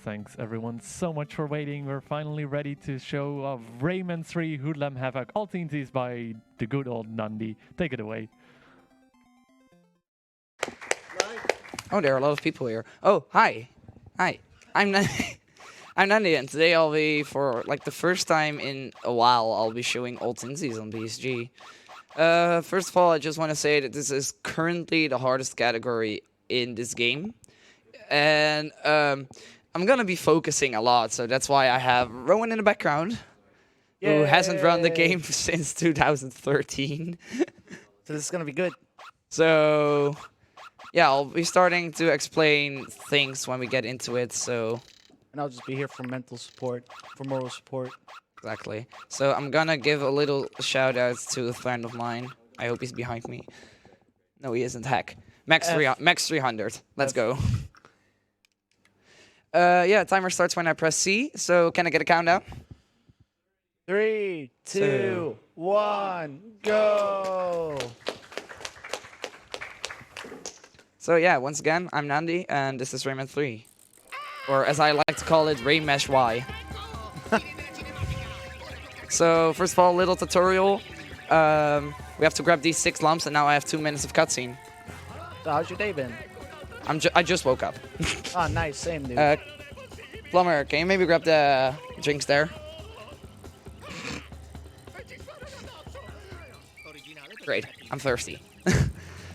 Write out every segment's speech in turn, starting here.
Thanks everyone so much for waiting. We're finally ready to show off Rayman 3 Hoodlum Havoc all Teensies by the good old Nandii. Take it away. Oh, there are a lot of people here. Oh, hi. Hi. I'm I'm Nandii, and today I'll be, for like the first time in a while, I'll be showing all Teensies on BSG. First of all, I just want to say that this is currently the hardest category in this game. And I'm gonna be focusing a lot, so that's why I have Rowan in the background, who hasn't run the game since 2013. So this is gonna be good. So yeah, I'll be starting to explain things when we get into it, so... And I'll just be here for mental support, for moral support. Exactly. So I'm gonna give a little shout out to a friend of mine. I hope he's behind me. No, he isn't. Heck. Max 300. Let's go. Yeah, timer starts when I press C, so can I get a countdown? 3, 2, 1, go! So yeah, once again, I'm Nandii, and this is Rayman 3. Or as I like to call it, Raymesh Y. So first of all, little tutorial. We have to grab these 6 lumps, and now I have 2 minutes of cutscene. So how's your day been? I just woke up. Ah, nice, same dude. Plumber, can you maybe grab the drinks there? Great, I'm thirsty.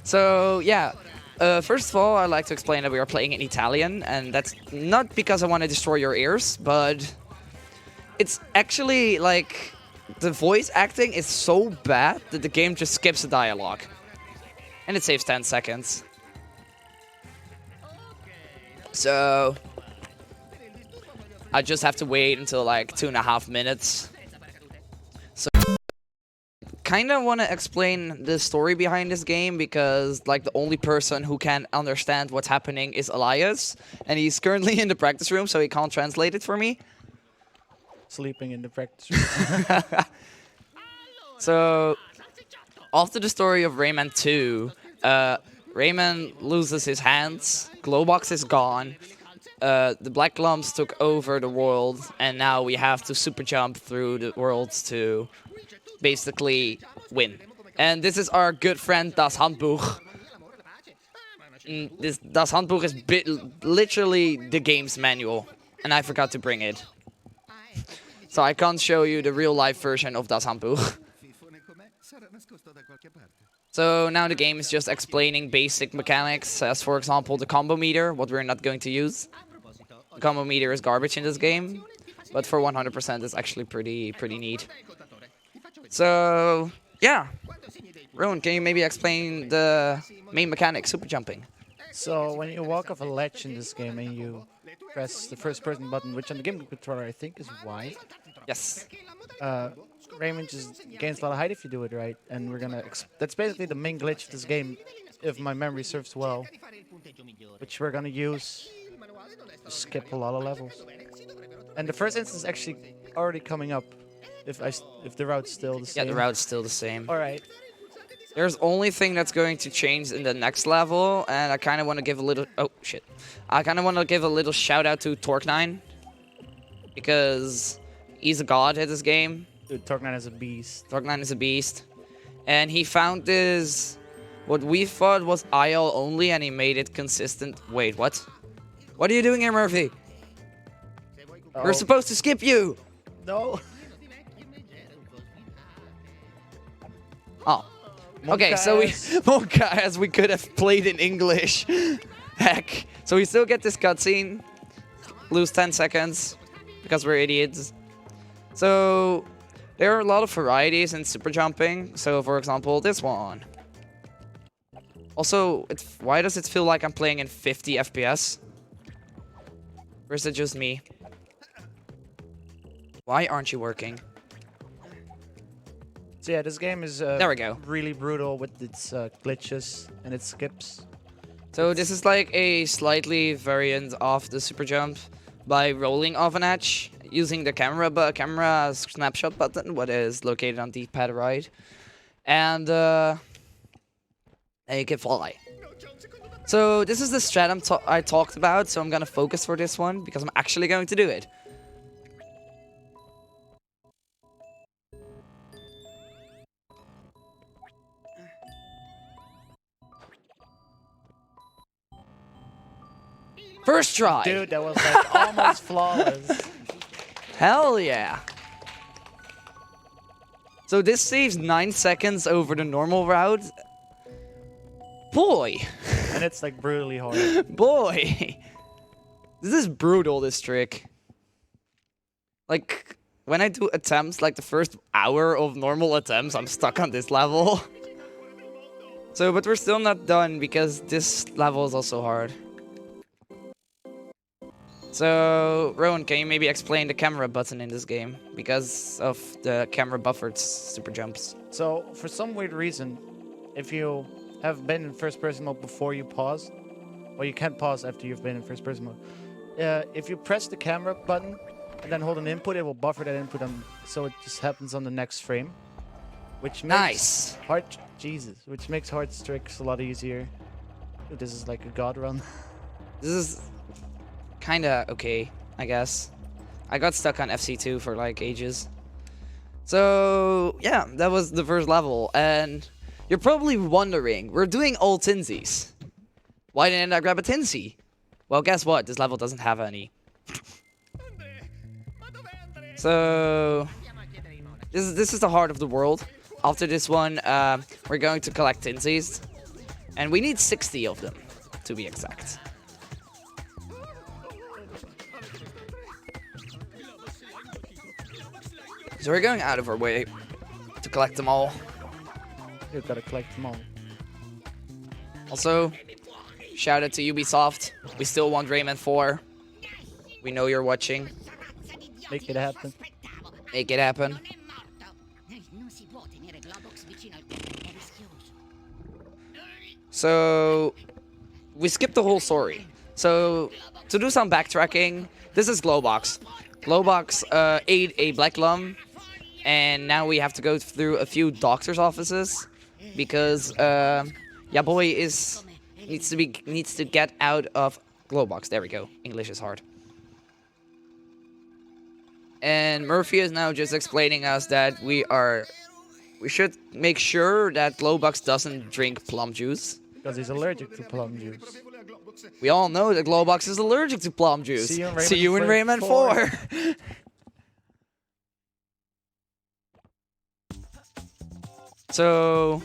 So yeah, first of all, I'd like to explain that we are playing in Italian, and that's not because I want to destroy your ears, but it's actually like the voice acting is so bad that the game just skips the dialogue, and it saves 10 seconds. So I just have to wait until like 2.5 minutes. So kind of want to explain the story behind this game because like the only person who can understand what's happening is Elias, and he's currently in the practice room, so he can't translate it for me. Sleeping in the practice room. So after the story of Rayman 2, Rayman loses his hands, Glowbox is gone, the Black Lumps took over the world, and now we have to super jump through the worlds to basically win. And this is our good friend Das Handbuch. This Das Handbuch is literally the game's manual, and I forgot to bring it. So I can't show you the real life version of Das Handbuch. So now the game is just explaining basic mechanics, as for example the combo meter, what we're not going to use. The combo meter is garbage in this game, but for 100% it's actually pretty neat. So yeah, Rowan, can you maybe explain the main mechanic, super jumping? So when you walk off a ledge in this game and you press the first person button, which on the game controller I think is Y. Yes. Rayman just gains a lot of height if you do it right, and we're gonna. That's basically the main glitch of this game, if my memory serves well, which we're gonna use to skip a lot of levels. And the first instance is actually already coming up, if the route's still the same. Yeah, the route's still the same. All right. There's only thing that's going to change in the next level, and I kind of want to give a little. Oh shit! I kind of want to give a little shout out to Torque9 because he's a god at this game. Dude, Torque9 is a beast. Torque9 is a beast. And he found this, what we thought was IL only, and he made it consistent. Wait, what? What are you doing here, Murphy? Oh. We're supposed to skip you! No. Oh. Okay, so we... Monka, we could have played in English. Heck. So we still get this cutscene. Lose 10 seconds. Because we're idiots. So... there are a lot of varieties in super jumping. So, for example, this one. Also, why does it feel like I'm playing in 50 FPS? Or is it just me? Why aren't you working? So yeah, this game is there we go. Really brutal with its glitches and its skips. So this is like a slightly variant of the super jump by rolling off an edge using the camera snapshot button, what is located on D-pad right, and you can fly. So this is the strat I talked about, so I'm gonna focus for this one because I'm actually going to do it. First try! Dude, that was like almost flawless. Hell yeah! So this saves 9 seconds over the normal route. Boy! And it's like brutally hard. Boy! This is brutal, this trick. Like, when I do attempts, like the first hour of normal attempts, I'm stuck on this level. So, but we're still not done because this level is also hard. So, Rowan, can you maybe explain the camera button in this game? Because of the camera buffered super jumps. So, for some weird reason, if you have been in first person mode before you pause, or you can't pause after you've been in first person mode, if you press the camera button and then hold an input, it will buffer that input, so it just happens on the next frame. Which makes which makes hard tricks a lot easier. Dude, this is like a god run. This is kinda okay, I guess. I got stuck on FC2 for like ages. So yeah, that was the first level, and you're probably wondering, we're doing all Teensies. Why didn't I grab a Teensie? Well, guess what? This level doesn't have any. So this is the heart of the world. After this one, we're going to collect Teensies, and we need 60 of them, to be exact. So we're going out of our way to collect them all. You've got to collect them all. Also, shout out to Ubisoft. We still want Rayman 4. We know you're watching. Make it happen. Make it happen. So, we skipped the whole story. So, to do some backtracking, this is Glowbox. Glowbox ate a black lung, and now we have to go through a few doctor's offices because yeah, boy needs to get out of Glowbox. There we go. English is hard. And Murphy is now just explaining us that we should make sure that Glowbox doesn't drink plum juice. Because he's allergic to plum juice. We all know that Glowbox is allergic to plum juice. See you in Rayman 4. So,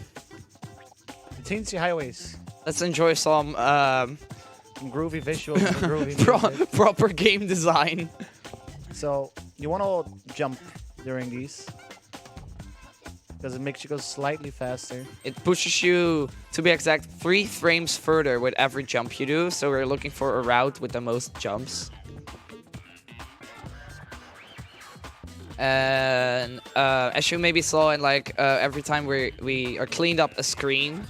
Teensy highways. let's enjoy some Groovy visuals and groovy music. proper game design. So, you want to jump during these. Because it makes you go slightly faster. It pushes you, to be exact, 3 frames further with every jump you do. So we're looking for a route with the most jumps. And as you maybe saw in like every time we are cleaned up a screen,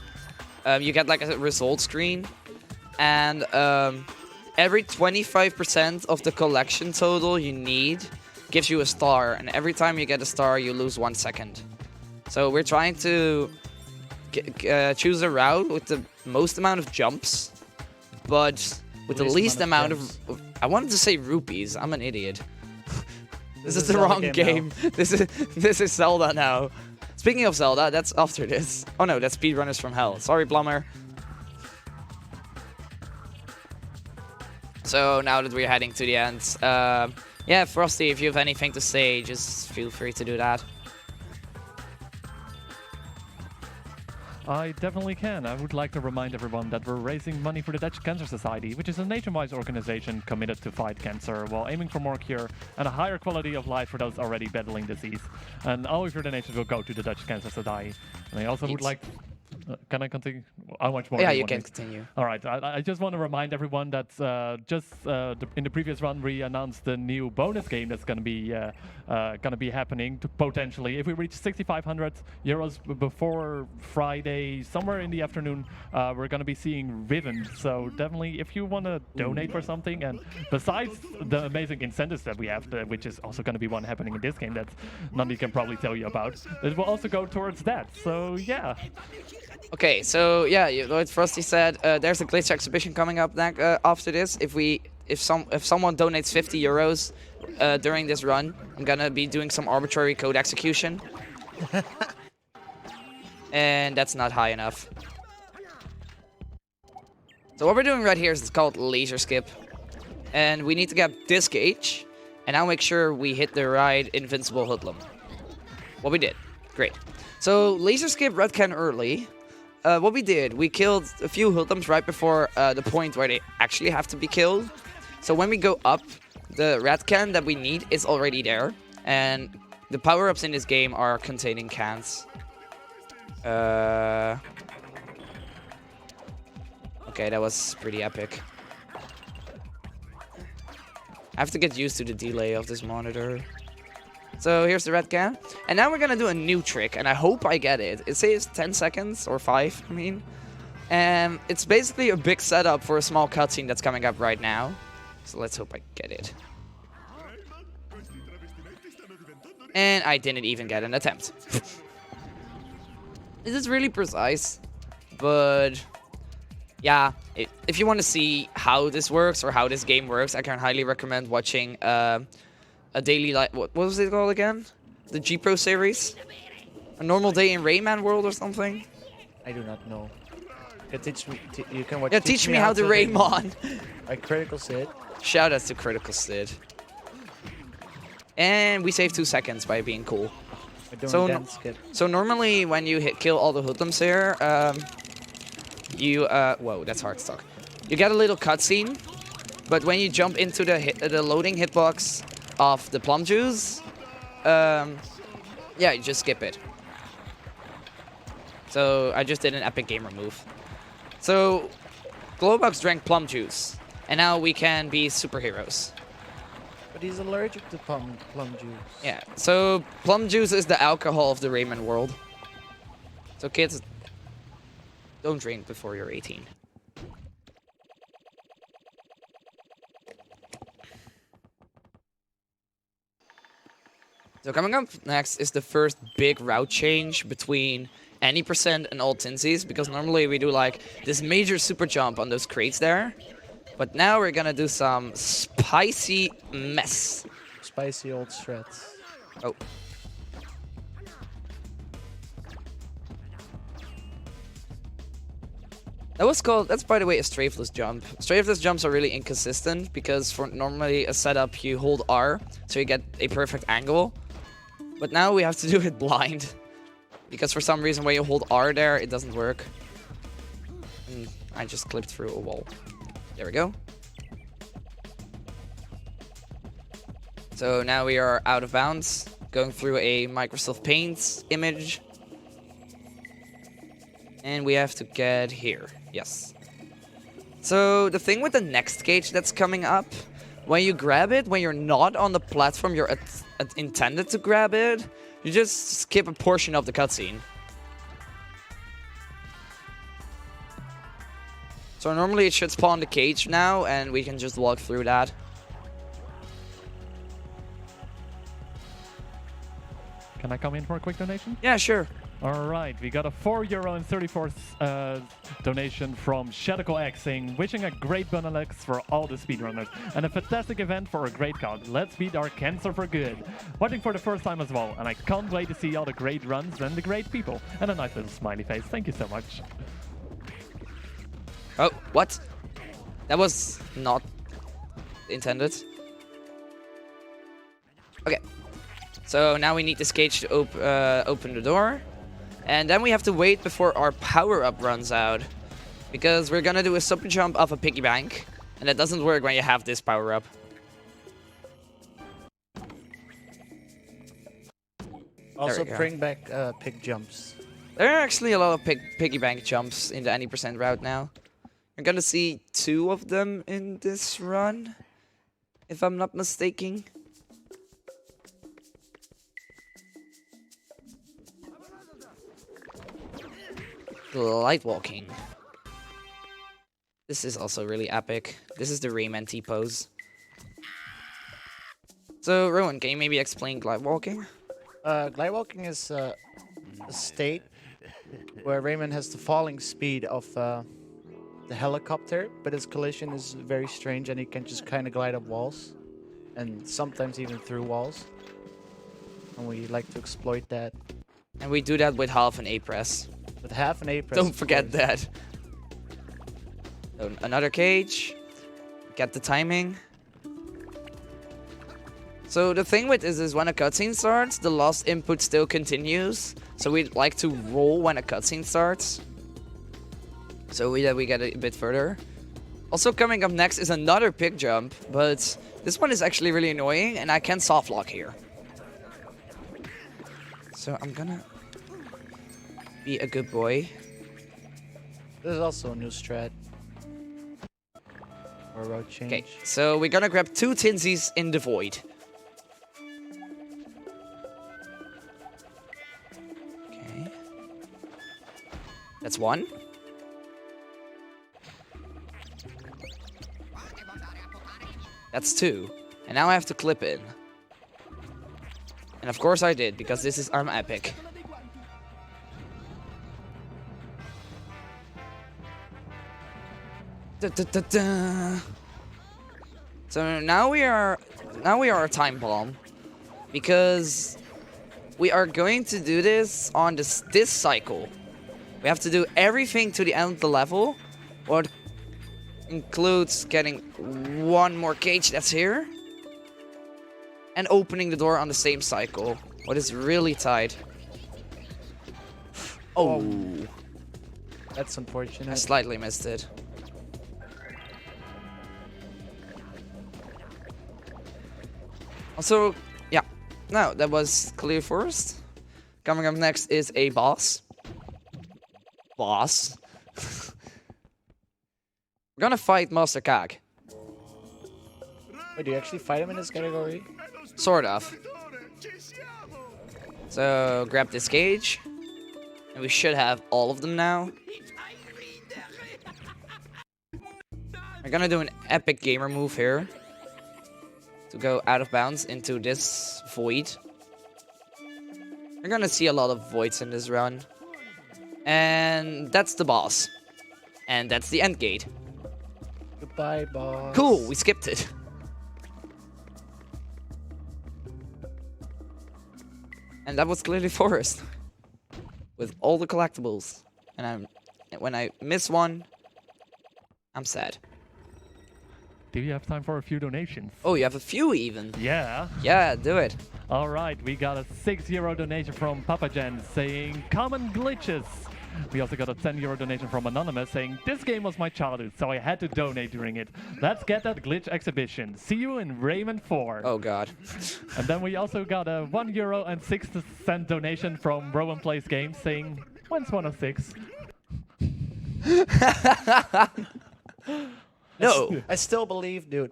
you get like a result screen. And every 25% of the collection total you need gives you a star. And every time you get a star, you lose 1 second. So we're trying to choose a route with the most amount of jumps, but with the least amount of I wanted to say rupees. I'm an idiot. This is the wrong game. This is Zelda now. Speaking of Zelda, that's after this. Oh no, that's Speedrunners from Hell. Sorry, Blummer. So now that we're heading to the end, yeah, Frosty, if you have anything to say, just feel free to do that. I definitely can. I would like to remind everyone that we're raising money for the Dutch Cancer Society, which is a nationwide organization committed to fight cancer while aiming for more cure and a higher quality of life for those already battling disease. And all of your donations will go to the Dutch Cancer Society. And I also would like... can I continue? How much more? Yeah, you can continue. All right. I just want to remind everyone that in the previous run we announced the new bonus game that's going to be happening potentially. If we reach 6,500 euros before Friday, somewhere in the afternoon, we're going to be seeing Riven. So definitely, if you want to donate for something, and besides the amazing incentives that we have, which is also going to be one happening in this game that Nandii can probably tell you about, it will also go towards that. So yeah. Okay, so yeah, Lloyd Frosty said there's a glitch exhibition coming up after this. If someone donates 50 euros during this run, I'm gonna be doing some arbitrary code execution, and that's not high enough. So what we're doing right here is called laser skip, and we need to get this gauge, and now make sure we hit the right invincible hoodlum. What we did, great. So laser skip red can early. What we did, we killed a few hoodlums right before the point where they actually have to be killed. So when we go up, the red can that we need is already there, and the power-ups in this game are containing cans. Okay, that was pretty epic. I have to get used to the delay of this monitor. So here's the red can. And now we're gonna do a new trick, and I hope I get it. It says 10 seconds, or 5, I mean. And it's basically a big setup for a small cutscene that's coming up right now. So let's hope I get it. And I didn't even get an attempt. This is really precise, but yeah, if you want to see how this works or how this game works, I can highly recommend watching a daily life. What was it called again? The G Pro series? A normal day in Rayman world or something? I do not know. You can teach me. You can watch. Yeah, teach me how to Rayman. By Critical Sid. Shout out to Critical Sid. And we save 2 seconds by being cool. So normally when you kill all the hoodlums here, whoa, that's hard stuck. You get a little cutscene, but when you jump into the loading hitbox of the plum juice, yeah, you just skip it. So I just did an epic gamer move. So Glowbox drank plum juice, and now we can be superheroes. But he's allergic to plum juice. Yeah, so plum juice is the alcohol of the Rayman world. So kids, don't drink before you're 18. So coming up next is the first big route change between any percent and all Teensies, because normally we do like this major super jump on those crates there. But now we're gonna do some spicy mess. Spicy old shreds. Oh. That's by the way a strafeless jump. Strafeless jumps are really inconsistent because for normally a setup you hold R so you get a perfect angle. But now we have to do it blind. Because for some reason when you hold R there, it doesn't work. And I just clipped through a wall. There we go. So now we are out of bounds, going through a Microsoft Paint image. And we have to get here. Yes. So the thing with the next gauge that's coming up, when you grab it, when you're not on the platform you're intended to grab it, you just skip a portion of the cutscene. So normally it should spawn the cage now, and we can just walk through that. Can I come in for a quick donation? Yeah, sure. Alright, we got a €4.34 donation from Shadical Xing, wishing a great Bonalex for all the speedrunners, and a fantastic event for a great cause. Let's beat our cancer for good. Watching for the first time as well, and I can't wait to see all the great runs and the great people. And a nice little smiley face. Thank you so much. Oh, what? That was not intended. Okay. So now we need this cage to open the door. And then we have to wait before our power-up runs out. Because we're gonna do a super jump off a piggy bank. And that doesn't work when you have this power-up. Also bring back pig jumps. There are actually a lot of piggy bank jumps in the any percent route now. You're gonna see 2 of them in this run, if I'm not mistaken. Light walking. This is also really epic. This is the Rayman T-pose. So, Rowan, can you maybe explain glide walking? Glide walking is a state where Rayman has the falling speed of the helicopter, but his collision is very strange and he can just kind of glide up walls and sometimes even through walls. And we like to exploit that. And we do that with half an A press. With half an A press. Don't forget that. So another cage. Get the timing. So the thing with this is when a cutscene starts, the lost input still continues. So we like to roll when a cutscene starts. So we get a bit further. Also coming up next is another pick jump, but this one is actually really annoying and I can soft lock here. So I'm gonna be a good boy. There's also a new strat. Or road change. Okay, so we're gonna grab 2 Teensies in the void. Okay. That's 1. That's 2. And now I have to clip in. And of course I did, because this is I'm epic. Da, da, da, da. So now we are a time bomb, because we are going to do this on this cycle. We have to do everything to the end of the level, what includes getting 1 more cage that's here, and opening the door on the same cycle. What is really tight. Oh, That's unfortunate. I slightly missed it. Also, yeah, no, that was clear first. Coming up next is a boss. We're gonna fight Master Kag. Wait, do you actually fight him in this category? Sort of. So, grab this cage. And we should have all of them now. We're gonna do an epic gamer move here. To go out of bounds into this void. We're gonna see a lot of voids in this run. And that's the boss. And that's the end gate. Goodbye, boss. Cool, we skipped it. And that was clearly Forest. With all the collectibles. And when I miss one, I'm sad. Do you have time for a few donations? Oh, you have a few even. Yeah. Yeah, do it. All right, we got a €6 donation from Papa Jen saying common glitches. We also got a €10 donation from Anonymous saying this game was my childhood, so I had to donate during it. Let's get that glitch exhibition. See you in Rayman 4. Oh god. And then we also got a €1.60 donation from Rowan Plays Games saying, when's 106? No. I still believe, dude.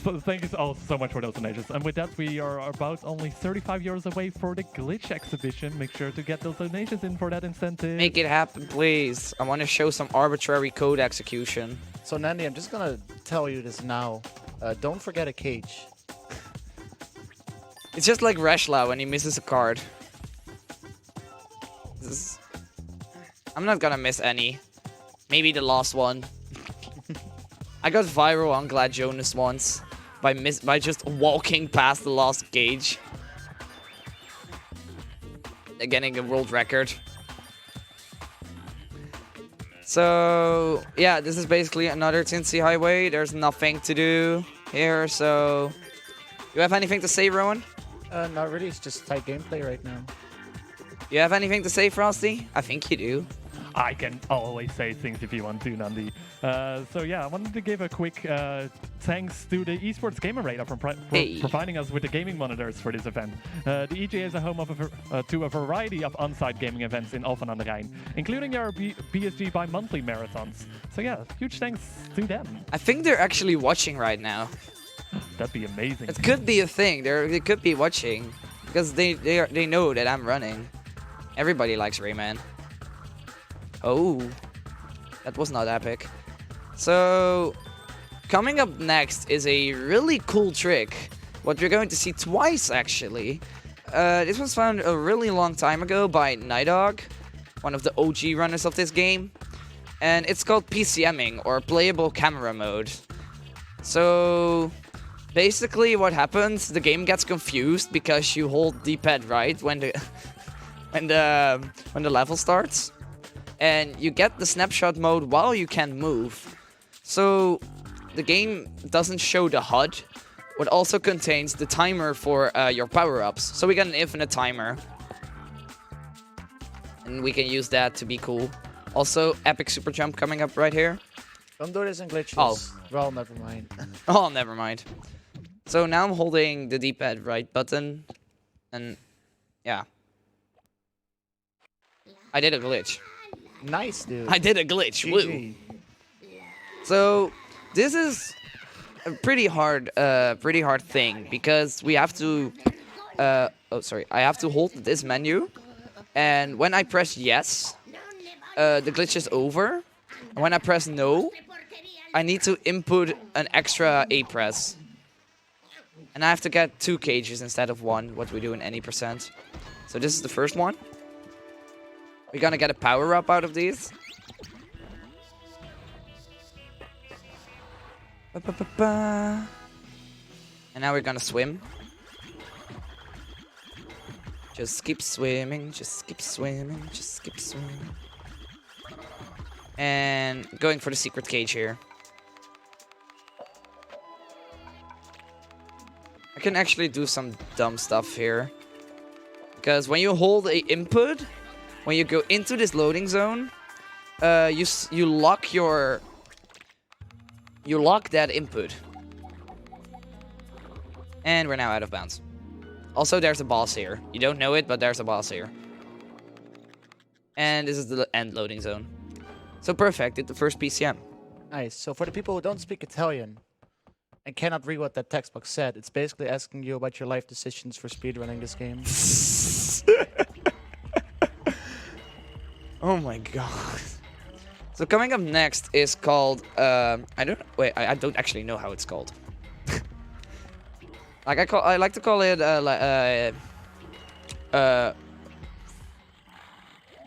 So thank you all so much for those donations. And with that, we are about only €35 away for the glitch exhibition. Make sure to get those donations in for that incentive. Make it happen, please. I want to show some arbitrary code execution. So, Nandii, I'm just gonna tell you this now. Don't forget a cage. It's just like Reshla when he misses a card. I'm not gonna miss any. Maybe the last one. I got viral on Glad Jonas once by just walking past the last gauge. Getting a world record. So, yeah, this is basically another Teensie highway. There's nothing to do here, so... You have anything to say, Rowan? Not really, it's just tight gameplay right now. You have anything to say, Frosty? I think you do. I can always say things if you want to, Nandii. So yeah, I wanted to give a quick thanks to the Esports Gamer Radar for providing us with the gaming monitors for this event. The EJ is a home of to a variety of on-site gaming events in Alphen aan de Rijn, including our BSG bi-monthly marathons. So yeah, huge thanks to them. I think they're actually watching right now. That'd be amazing. It could be a thing. They could be watching because they know that I'm running. Everybody likes Rayman. Oh, that was not epic. So, coming up next is a really cool trick. What we're going to see twice, actually. This was found a really long time ago by Nightdog. one of the OG runners of this game. And it's called PCMing, or Playable Camera Mode. So basically what happens, the game gets confused because you hold D-pad right when the when the level starts. And you get the snapshot mode while you can move. So the game doesn't show the HUD, but also contains the timer for your power-ups. So we got an infinite timer. And we can use that to be cool. Also, epic super jump coming up right here. Don't do this in glitches. Oh. Well, never mind. Oh, never mind. So now I'm holding the D-pad right button. And yeah. I did a glitch. Nice, dude. I did a glitch. GG. Woo. So this is a pretty hard thing because we have to. I have to hold this menu, and when I press yes, the glitch is over. And when I press no, I need to input an extra A press, and I have to get 2 cages instead of 1, what we do in any %. So this is the first one. We're gonna get a power up out of these. And now we're gonna swim. Just keep swimming, just keep swimming, just keep swimming. And going for the secret cage here. I can actually do some dumb stuff here. Because when you hold a input, when you go into this loading zone, you lock that input. And we're now out of bounds. Also, there's a boss here. You don't know it, but there's a boss here. And this is the end loading zone. So perfect, did the first PCM. Nice. So for the people who don't speak Italian and cannot read what that text box said, it's basically asking you about your life decisions for speedrunning this game. Oh my god. So coming up next is called I don't actually know how it's called. I like to call it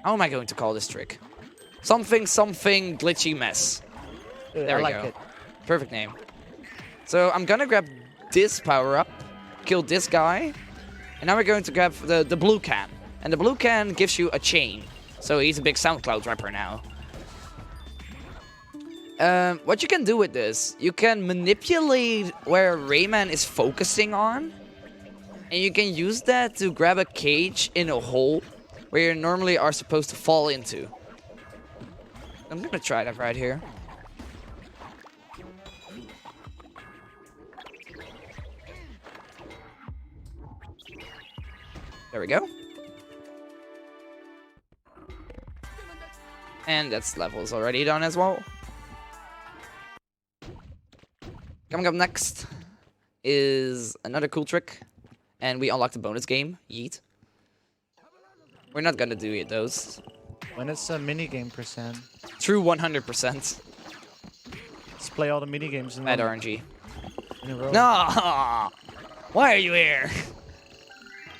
how am I going to call this trick? Something glitchy mess. There we go. It. Perfect name. So I'm gonna grab this power up, kill this guy, and now we're going to grab the blue can. And the blue can gives you a chain. So he's a big SoundCloud rapper now. What you can do with this, you can manipulate where Rayman is focusing on. And you can use that to grab a cage in a hole where you normally are supposed to fall into. I'm gonna try that right here. There we go. And that's levels already done as well. Coming up next is another cool trick. And we unlock the bonus game, Yeet. We're not gonna do those. When it's a minigame %, True 100%. let's play all the minigames in Bad RNG. a row. No! Why are you here?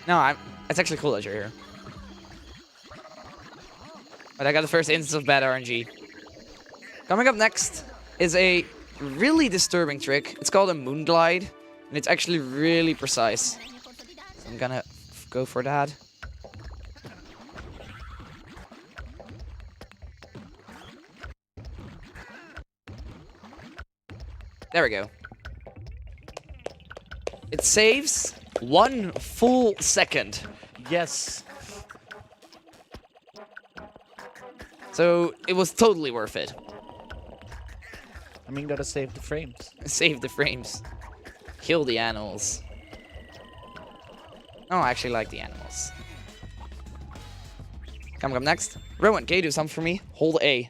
No, it's actually cool that you're here. But I got the first instance of bad RNG. Coming up next is a really disturbing trick. It's called a moon glide, and it's actually really precise. So I'm gonna go for that. There we go. It saves 1 full second. Yes. So it was totally worth it. I mean, gotta save the frames. Save the frames. Kill the animals. Oh, I actually like the animals. Coming up next. Rowan, can you do something for me? Hold A.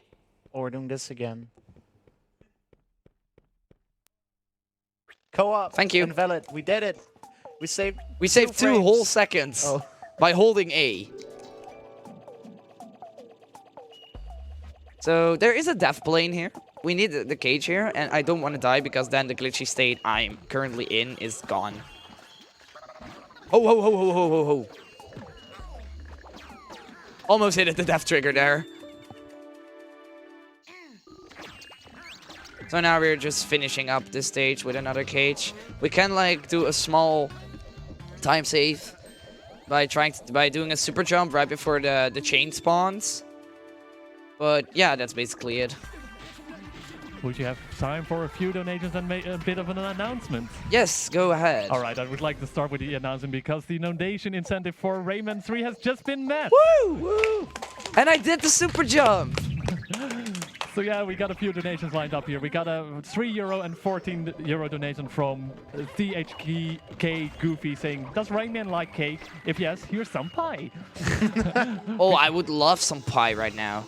Oh, we're doing this again. Co-op. Thank you. Invalid. We did it. We saved. We saved 2 frames. whole seconds Oh. by holding A. So there is a death plane here. We need the cage here, and I don't want to die because then the glitchy state I'm currently in is gone. Ho ho ho ho ho ho ho. Almost hit it the death trigger there. So now we're just finishing up this stage with another cage. We can like do a small time save by doing a super jump right before the chain spawns. But yeah, that's basically it. Would you have time for a few donations and make a bit of an announcement? Yes, go ahead. All right, I would like to start with the announcement because the donation incentive for Rayman 3 has just been met. Woo! Woo! And I did the super jump. So yeah, we got a few donations lined up here. We got a €3 and €14 donation from THK Goofy saying, "Does Rayman like cake? If yes, here's some pie." Oh, I would love some pie right now.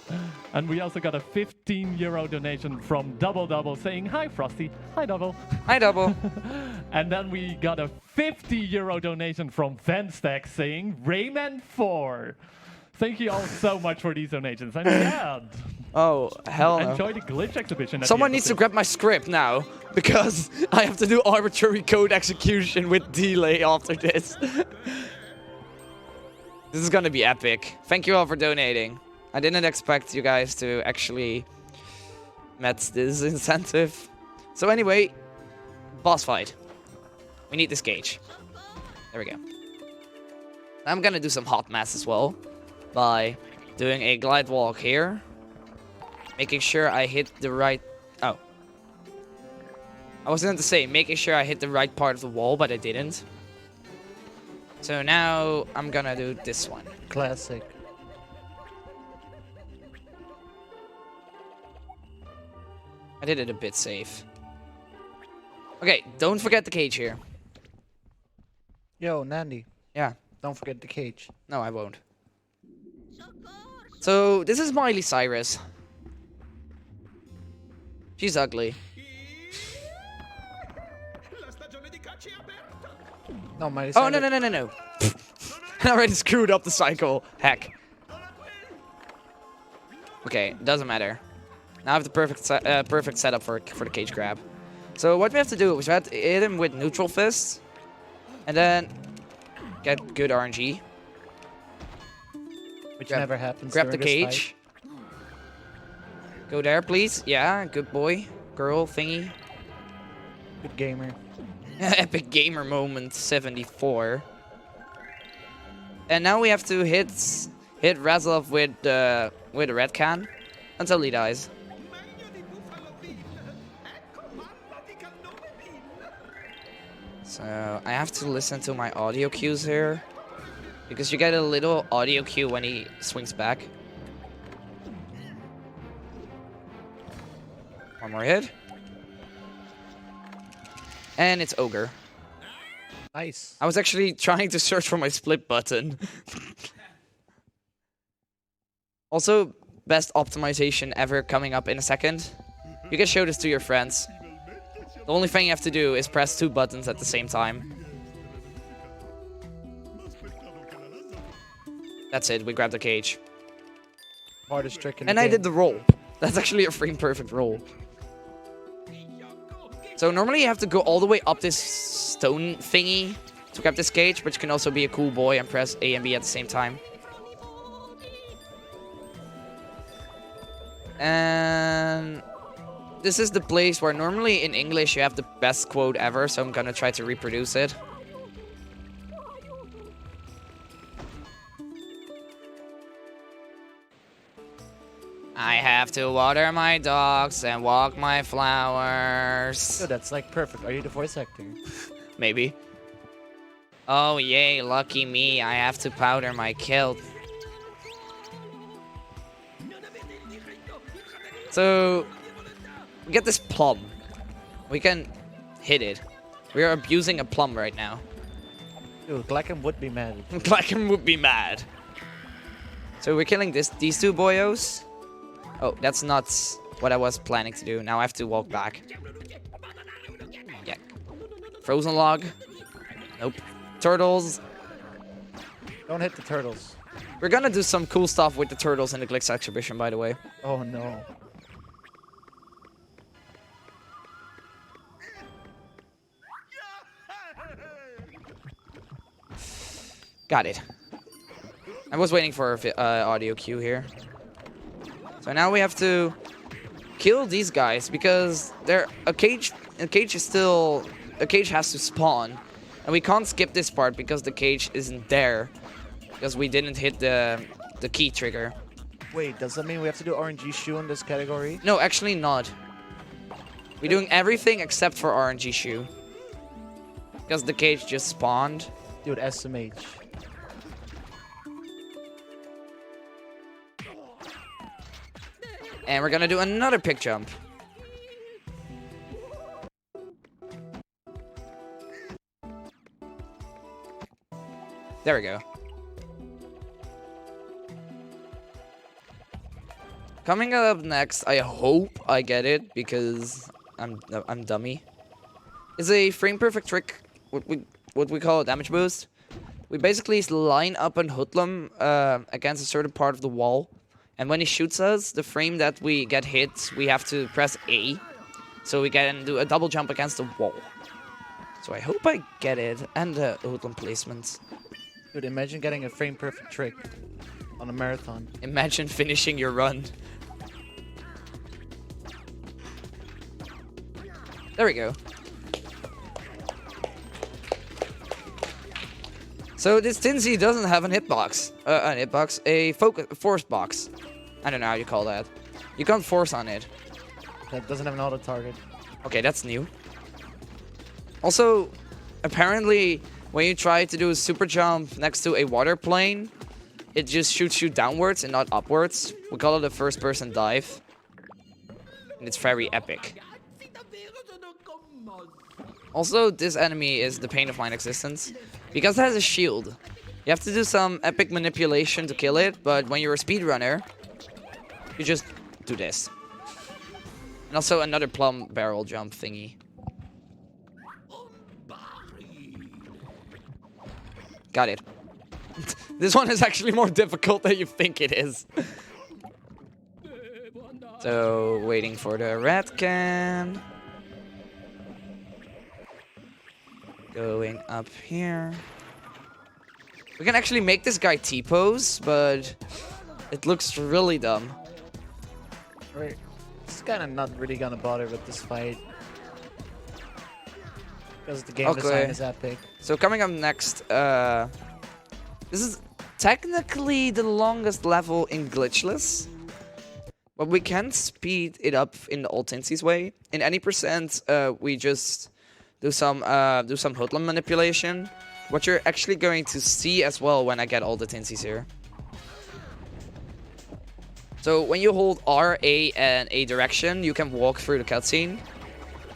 And we also got a €15 donation from Double Double saying, "Hi Frosty." Hi Double. Hi, Double. And then we got a €50 donation from Venstack saying, "Rayman 4." Thank you all so much for these donations. And yeah, Oh, hell no. enjoy the glitch exhibition. Someone needs to grab my script now, because I have to do arbitrary code execution with delay after this. This is gonna be epic. Thank you all for donating. I didn't expect you guys to actually met this incentive. So anyway, boss fight. We need this gauge. There we go. I'm gonna do some hot mass as well by doing a glide walk here. Making sure I hit the right... Oh. I was going to say, making sure I hit the right part of the wall, but I didn't. So now I'm gonna do this one. Classic. I did it a bit safe. Okay, don't forget the cage here. Yo, Nandii, Yeah, don't forget the cage. no, I won't. So, this is Miley Cyrus. She's ugly. No, my Oh, no. I already screwed up the cycle. Heck. Okay, doesn't matter. Now I have the perfect setup for the cage grab. So what we have to do is we have to hit him with neutral fist. And then get good RNG. Which never happens. Grab the during this cage. Go there, please. Yeah, good boy. Girl thingy. fight. Good gamer. Epic gamer moment 74. And now we have to hit Razov with a red can until he dies. So I have to listen to my audio cues here, because you get a little audio cue when he swings back. One more hit. And it's Ogre. Nice. I was actually trying to search for my split button. Also, best optimization ever coming up in a second. You can show this to your friends. The only thing you have to do is press 2 buttons at the same time. That's it, we grabbed the cage. Hardest trick in And the I game. did the roll. That's actually a frame perfect roll. So normally you have to go all the way up this stone thingy to grab this cage, but you can also be a cool boy and press A and B at the same time. And this is the place where normally in English you have the best quote ever, so I'm gonna try to reproduce it. I have to water my dogs and walk my flowers. Yo, that's like perfect. Are you the voice actor? Maybe. Oh yay, lucky me, I have to powder my kilt. So, we get this plum. We can hit it. We are abusing a plum right now. Dude, Glackham would be mad. Glackham would be mad. So we're killing these two boyos. Oh, that's not what I was planning to do. Now I have to walk back. Yeah. Frozen log. Nope. Turtles. Don't hit the turtles. We're gonna do some cool stuff with the turtles in the Glitch exhibition, by the way. Oh no. Got it. I was waiting for audio cue here. So now we have to kill these guys because a cage is still a cage has to spawn, and we can't skip this part because the cage isn't there because we didn't hit the key trigger. Wait, does that mean we have to do RNG shoe in this category? No, actually not. We're doing everything except for RNG shoe because the cage just spawned. Dude, SMH. And we're gonna do another pick jump. There we go. Coming up next, I hope I get it because I'm dummy. Is a frame perfect trick, what we call a damage boost. We basically line up an Hoodlum against a certain part of the wall. And when he shoots us, the frame that we get hit, we have to press A. So we can do a double jump against the wall. So I hope I get it. And the Hoodlum placements. Dude, imagine getting a frame perfect trick on a marathon. Imagine finishing your run. There we go. So this Teensie doesn't have a force box. I don't know how you call that. You can't force on it. That doesn't have an auto target. Okay, that's new. Also, apparently, when you try to do a super jump next to a water plane, it just shoots you downwards and not upwards. We call it a first-person dive. And it's very epic. Also, this enemy is the pain of my existence. Because it has a shield. You have to do some epic manipulation to kill it, but when you're a speedrunner, you just do this. And also another plum barrel jump thingy. Got it. This one is actually more difficult than you think it is. So, waiting for the red can. Going up here. We can actually make this guy T-pose, but it looks really dumb. Right. It's kind of not really gonna bother with this fight. Because the game design is epic. So coming up next, this is technically the longest level in glitchless. But we can speed it up in the old Teensies way. In any percent, we just do some Hoodlum manipulation. What you're actually going to see as well when I get all the Teensies here. So when you hold R, A, and A direction, you can walk through the cutscene.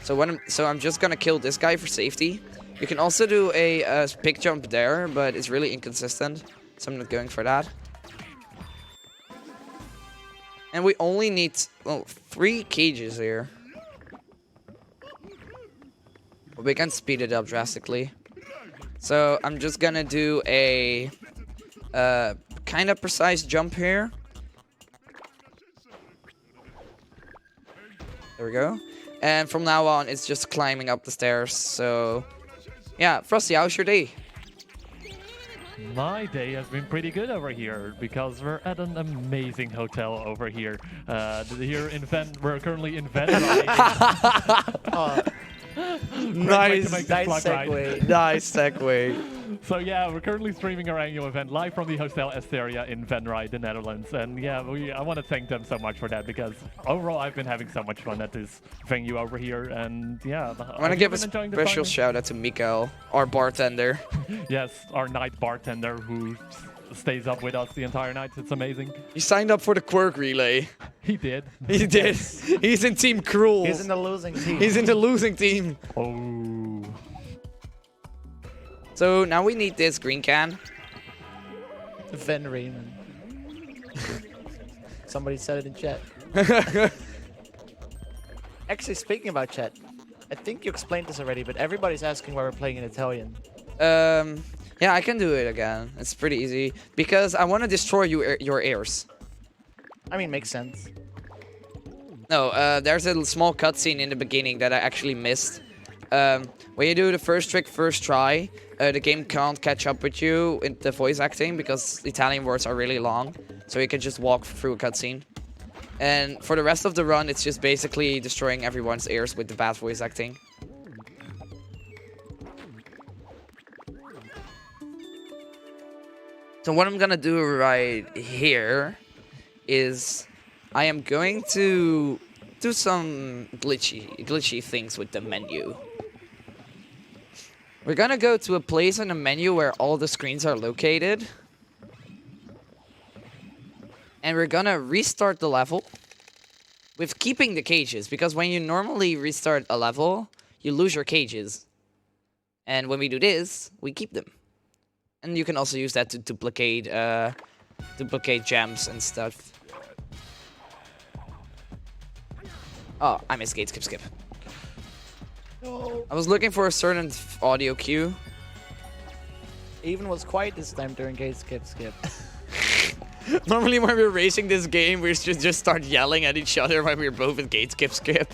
So I'm just gonna kill this guy for safety. You can also do a pick jump there, but it's really inconsistent, so I'm not going for that. And we only need 3 cages here. We can speed it up drastically. So I'm just gonna do a kind of precise jump here. There we go. And from now on, it's just climbing up the stairs. So, yeah, Frosty, how's your day? My day has been pretty good over here because we're at an amazing hotel over here. Here in we're currently in Van. Nice segue. Nice segue. So yeah, we're currently streaming our annual event live from the Hotel Asteria in Van Rij, the Netherlands. And yeah, I want to thank them so much for that because overall I've been having so much fun at this venue over here. And yeah, I want to give a special shout out to Mikael, our bartender. Yes, our night bartender who stays up with us the entire night. It's amazing. He signed up for the quirk relay. He did. He did. He's in Team Cruel. He's in the losing team. He's in the losing team. Oh. So now we need this green can. Van Rayman. Somebody said it in chat. Actually, speaking about chat, I think you explained this already, but everybody's asking why we're playing in Italian. Yeah, I can do it again. It's pretty easy because I want to destroy your ears. I mean, makes sense. No, there's a small cutscene in the beginning that I actually missed. When you do the first trick first try, the game can't catch up with you in the voice acting because Italian words are really long, so you can just walk through a cutscene. And for the rest of the run, it's just basically destroying everyone's ears with the bad voice acting. So what I'm gonna do right here is I am going to do some glitchy things with the menu. We're gonna go to a place on the menu where all the screens are located. And we're gonna restart the level with keeping the cages, because when you normally restart a level, you lose your cages. And when we do this, we keep them. And you can also use that to duplicate gems and stuff. Oh, I missed gate skip. No. I was looking for a certain audio cue. Even was quiet this time during gate skip. Normally when we're racing this game, we just start yelling at each other when we're both at gate skip.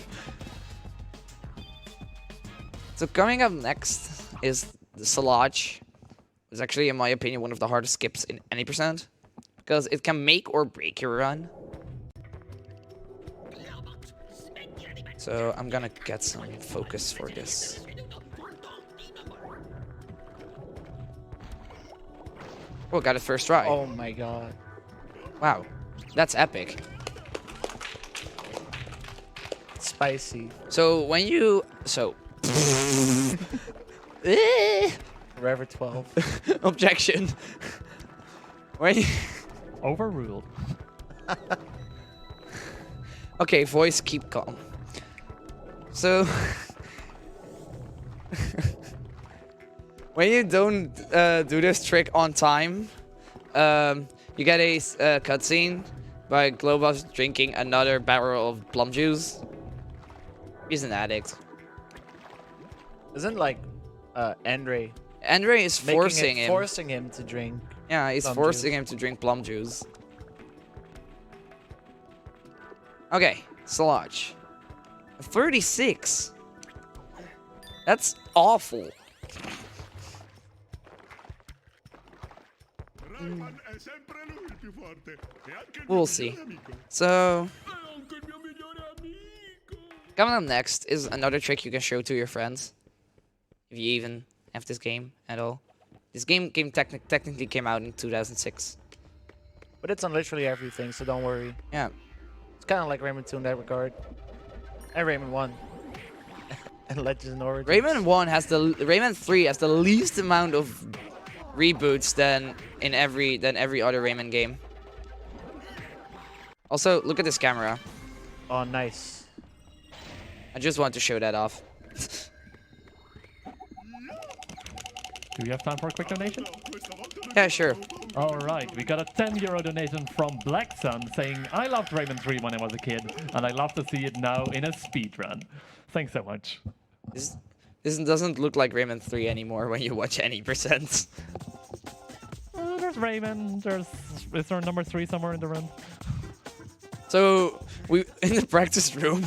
So coming up next is the Salage. It's actually, in my opinion, one of the hardest skips in any percent, because it can make or break your run. So I'm gonna get some focus for this. Oh, got it first try. Oh my god. Wow, that's epic. Spicy. So when you... So... Forever 12. Objection. When you... Overruled. Okay, voice, keep calm. So... when you don't do this trick on time, you get a cutscene by Globus drinking another barrel of plum juice. He's an addict. Isn't like Andre is forcing him. forcing him to drink? Yeah, he's plum forcing juice. him to drink plum juice. Okay, Sludge. 36. That's awful. We'll see. So, coming up next is another trick you can show to your friends, if you even have this game at all. This game technically came out in 2006. But it's on literally everything, so don't worry. Yeah. It's kind of like Rayman 2 in that regard. And Rayman 1. And Legends and Origins. Rayman 3 has the least amount of reboots than every other Rayman game. Also, look at this camera. Oh, nice. I just want to show that off. Do you have time for a quick donation? Yeah, sure. All right, we got a €10 donation from Black Sun saying, I loved Rayman 3 when I was a kid, and I love to see it now in a speed run. Thanks so much. This doesn't look like Rayman 3 anymore when you watch any percent. There's Rayman. Is there a number 3 somewhere in the run? So in the practice room,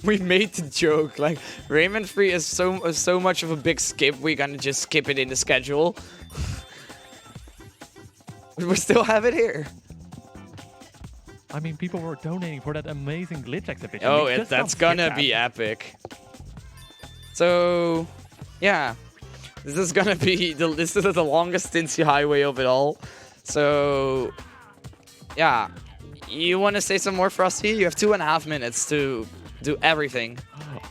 we made the joke like Rayman 3 is so much of a big skip, we're gonna just skip it in the schedule. We still have it here. I mean, people were donating for that amazing glitch exhibition. Oh, We just that's don't skip gonna that. be epic. So, yeah, this is gonna be this is the longest Teensies highway of it all. So, yeah, you want to say some more, Frosty? You have 2.5 minutes to do everything.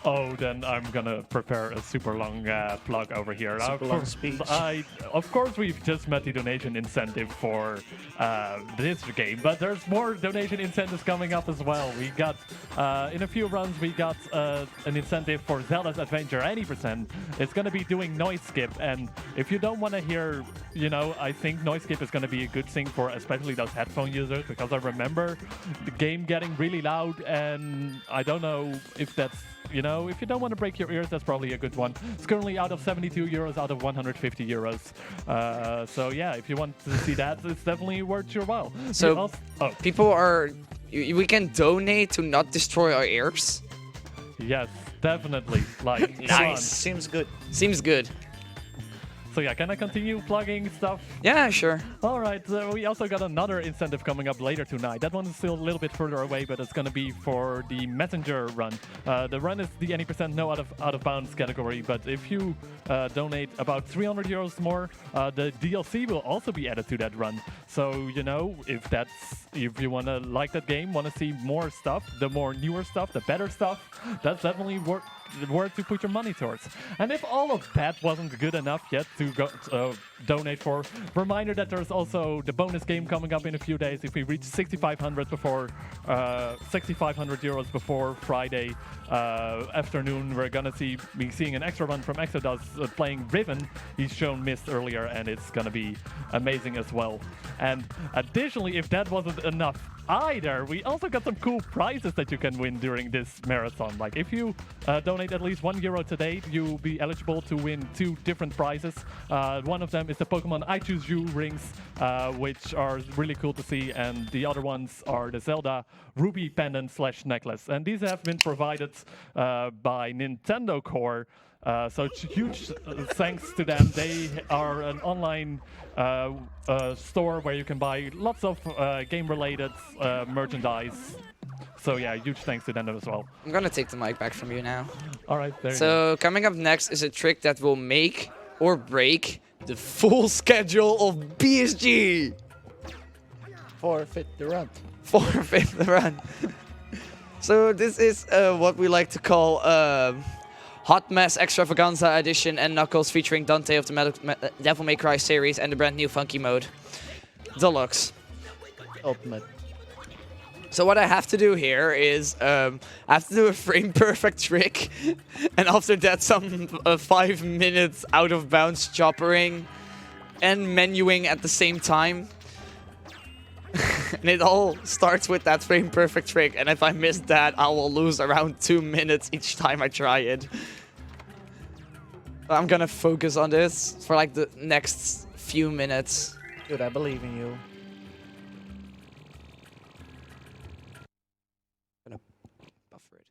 Oh, then I'm gonna prepare a super long plug over here. Super long speech. Of course, we've just met the donation incentive for this game, but there's more donation incentives coming up as well. We got, in a few runs, we got an incentive for Zelda's Adventure 80%. It's gonna be doing noise skip, and if you don't want to hear, I think noise skip is gonna be a good thing for especially those headphone users, because I remember the game getting really loud, and I don't know if that's, if you don't want to break your ears, that's probably a good one. It's currently out of €72 out of €150. So yeah, if you want to see that, it's definitely worth your while. So people are, we can donate to not destroy our ears. Yes, definitely. Like, come on. Nice. Seems good. Seems good. So yeah, can I continue plugging stuff? Yeah, sure. All right, we also got another incentive coming up later tonight. That one is still a little bit further away, but it's going to be for the Messenger run. The run is the any percent no out of bounds category, but if you donate about 300 euros more, the DLC will also be added to that run. So you know, if you want to like that game, want to see more stuff, the more newer stuff, the better stuff, that's definitely worth to put your money towards. And if all of that wasn't good enough yet to go donate for, reminder that there's also the bonus game coming up in a few days. If we reach 6,500 before 6,500 euros before Friday afternoon, we're gonna be seeing an extra run from Exodus playing Riven. He's shown Mist earlier, and it's gonna be amazing as well. And additionally, if that wasn't enough either, we also got some cool prizes that you can win during this marathon. Like if you donate at least €1 today, you'll be eligible to win 2 different prizes. One of them is the Pokemon I Choose You rings, which are really cool to see, and the other ones are the Zelda Ruby pendant / necklace. And these have been provided by Nintendo Core. So huge thanks to them. They are an online store where you can buy lots of game-related merchandise. So yeah, huge thanks to them as well. I'm gonna take the mic back from you now. All right, there you go. So coming up next is a trick that will make or break the full schedule of BSG. Forfeit the run. Forfeit the run. So this is what we like to call Hot Mess Extravaganza Edition and Knuckles featuring Dante of the Devil May Cry series and the brand new Funky Mode Deluxe. Ultimate. So what I have to do here is I have to do a frame perfect trick, and after that some 5 minutes out of bounds choppering and menuing at the same time. And it all starts with that frame perfect trick, and if I miss that, I will lose around 2 minutes each time I try it. I'm gonna focus on this for like the next few minutes. Dude, I believe in you. I'm gonna buffer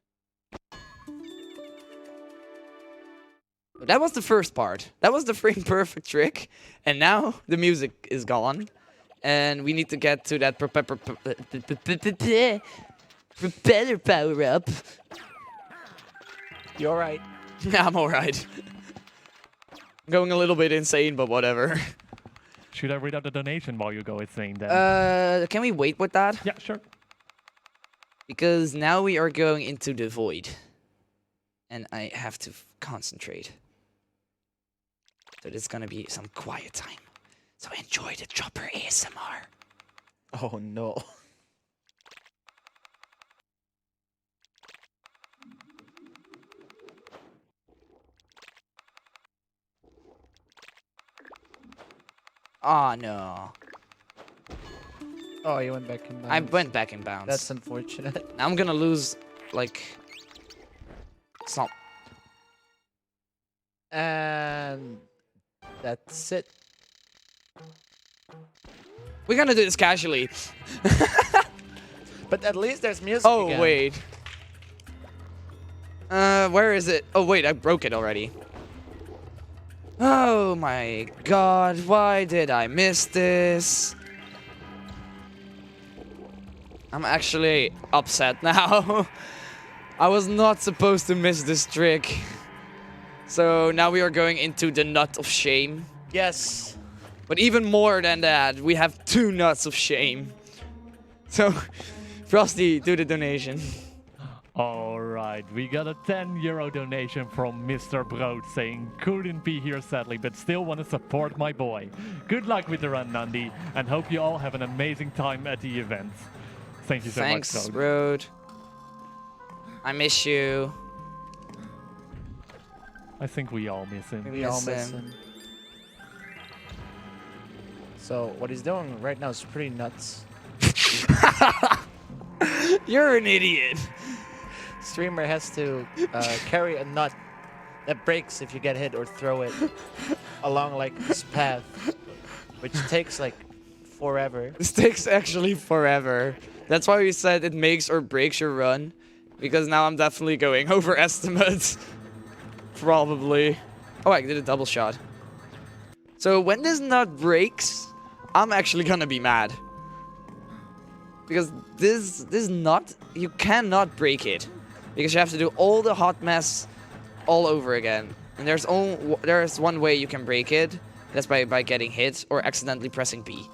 it. That was the first part. That was the frame perfect trick, and now the music is gone. And we need to get to that propeller power up. You alright? Yeah, I'm alright. I'm going a little bit insane, but whatever. Should I read out the donation while you go insane then? Can we wait with that? Yeah, sure. Because now we are going into the void. And I have to concentrate. So there's gonna be some quiet time. So enjoy the chopper ASMR. Oh no. Oh no. Oh, you went back in bounds. I went back in bounds. That's unfortunate. I'm gonna lose, like... Some... And that's it. We're gonna do this casually. But at least there's music Oh, again. wait. Where is it? Oh, wait, I broke it already. Oh my god, why did I miss this? I'm actually upset now. I was not supposed to miss this trick. So now we are going into the nut of shame. Yes. But even more than that, we have 2 nuts of shame. So, Frosty, do the donation. Alright, we got a €10 donation from Mr. Brood saying, couldn't be here sadly, but still want to support my boy. Good luck with the run, Nandii, and hope you all have an amazing time at the event. Thank you so Thanks, much, Brood. Road. I miss you. I think we all miss him. We all Miss miss him. him. So what he's doing right now is pretty nuts. You're an idiot. Streamer has to carry a nut that breaks if you get hit or throw it along like this path, which takes like forever. This takes actually forever. That's why we said it makes or breaks your run. because now I'm definitely going overestimate. Probably. Oh, I did a double shot. So when this nut breaks, I'm actually gonna be mad. Because this nut, you cannot break it. Because you have to do all the hot mess all over again. And there's one way you can break it. That's by getting hit or accidentally pressing B.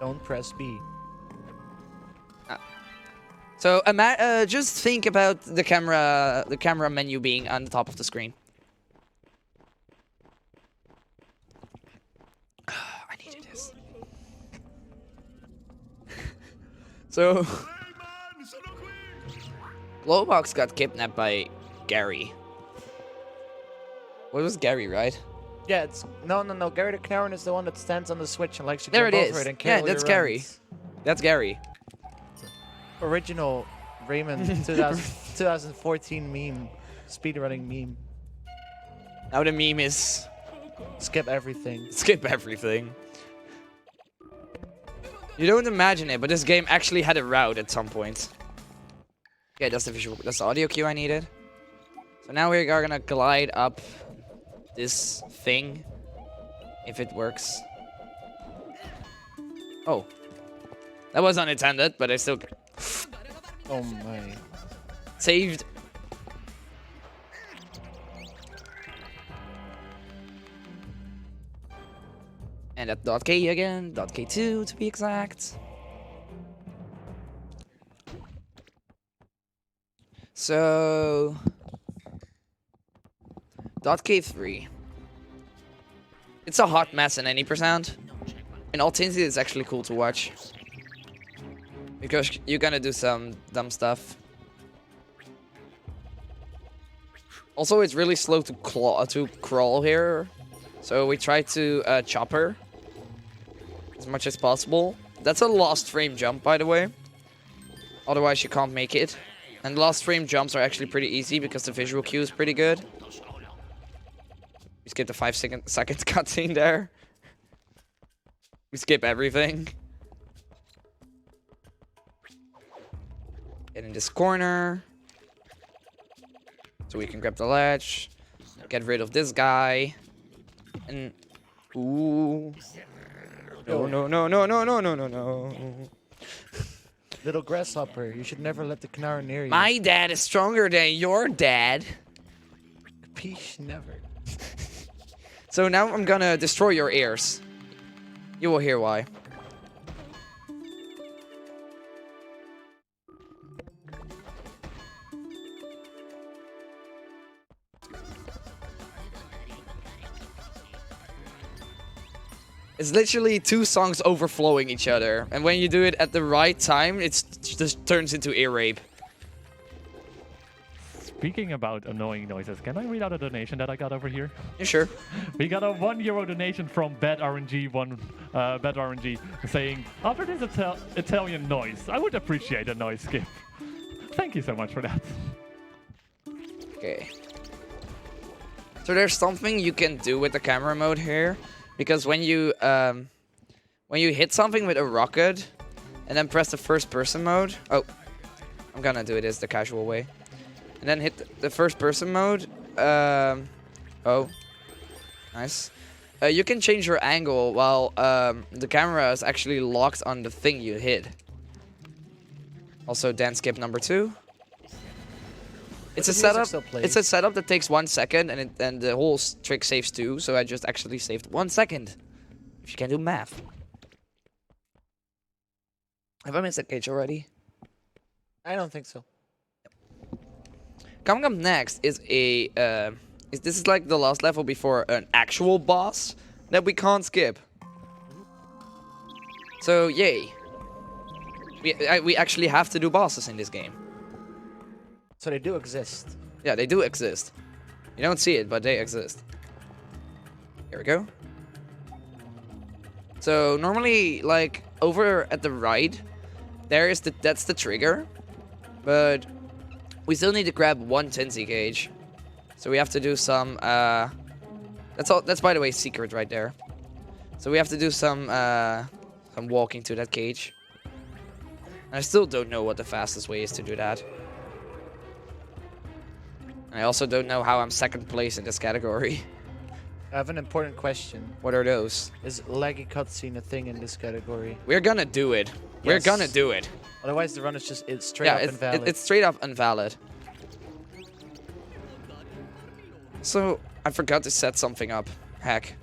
Don't press B. So just think about the camera menu being on the top of the screen. I needed this. So Glowbox got kidnapped by Gary. What was Gary, right? Yeah, it's no. Gary the Canaran is the one that stands on the switch and likes to There jump it over is. it and kill Yeah, your that's Gary. runs. That's Gary. Original Rayman 2014 meme, speedrunning meme. Now the meme is Skip everything. skip everything. You don't imagine it, but this game actually had a route at some point. Okay, that's the audio cue I needed. So now we are gonna glide up this thing, if it works. Oh, that was unintended, but I still Oh my. saved. And at dot K again, dot K2 to be exact. So dot K3. It's a hot mess in any percent. In all Teensies, it's actually cool to watch. Because you're gonna do some dumb stuff. Also, it's really slow to crawl here. So we try to chop her as much as possible. That's a lost frame jump, by the way. Otherwise, you can't make it. And lost frame jumps are actually pretty easy because the visual cue is pretty good. We skip the 5-second cutscene there. We skip everything. Get in this corner. So we can grab the ledge. Get rid of this guy. And... Ooh. No, no, no, no, no, no, no, no, no. Little grasshopper, you should never let the Canaran near you. My dad is stronger than your dad. Peace never. So now I'm gonna destroy your ears. You will hear why. It's literally two songs overflowing each other. And when you do it at the right time, it just turns into ear rape. Speaking about annoying noises, can I read out a donation that I got over here? You sure? We got a €1 donation from Bad RNG, Bad RNG, saying, after this Italian noise, I would appreciate a noise skip. Thank you so much for that. Okay. So there's something you can do with the camera mode here. Because when you hit something with a rocket and then press the first person mode, oh, I'm gonna do it as the casual way, and then hit the first person mode, oh, nice. You can change your angle while the camera is actually locked on the thing you hit. Also, dance skip number 2. It's a setup. It's a setup that takes 1 second, and the whole trick saves 2. So I just actually saved 1 second. If you can do math. Have I missed that cage already? I don't think so. Coming up next is a this is like the last level before an actual boss that we can't skip. So yay! We actually have to do bosses in this game. So they do exist. Yeah, they do exist. You don't see it, but they exist. Here we go. So normally, like over at the right, that's the trigger, but we still need to grab 1 Tensei gauge. So we have to do some. That's all. That's, by the way, secret right there. So we have to do some walking to that cage. And I still don't know what the fastest way is to do that. I also don't know how I'm second place in this category. I have an important question. What are those? Is laggy cutscene a thing in this category? We're gonna do it. We're Yes. gonna do it. Otherwise, the run is just straight Yeah, up invalid. it's straight up invalid. So, I forgot to set something up. Heck.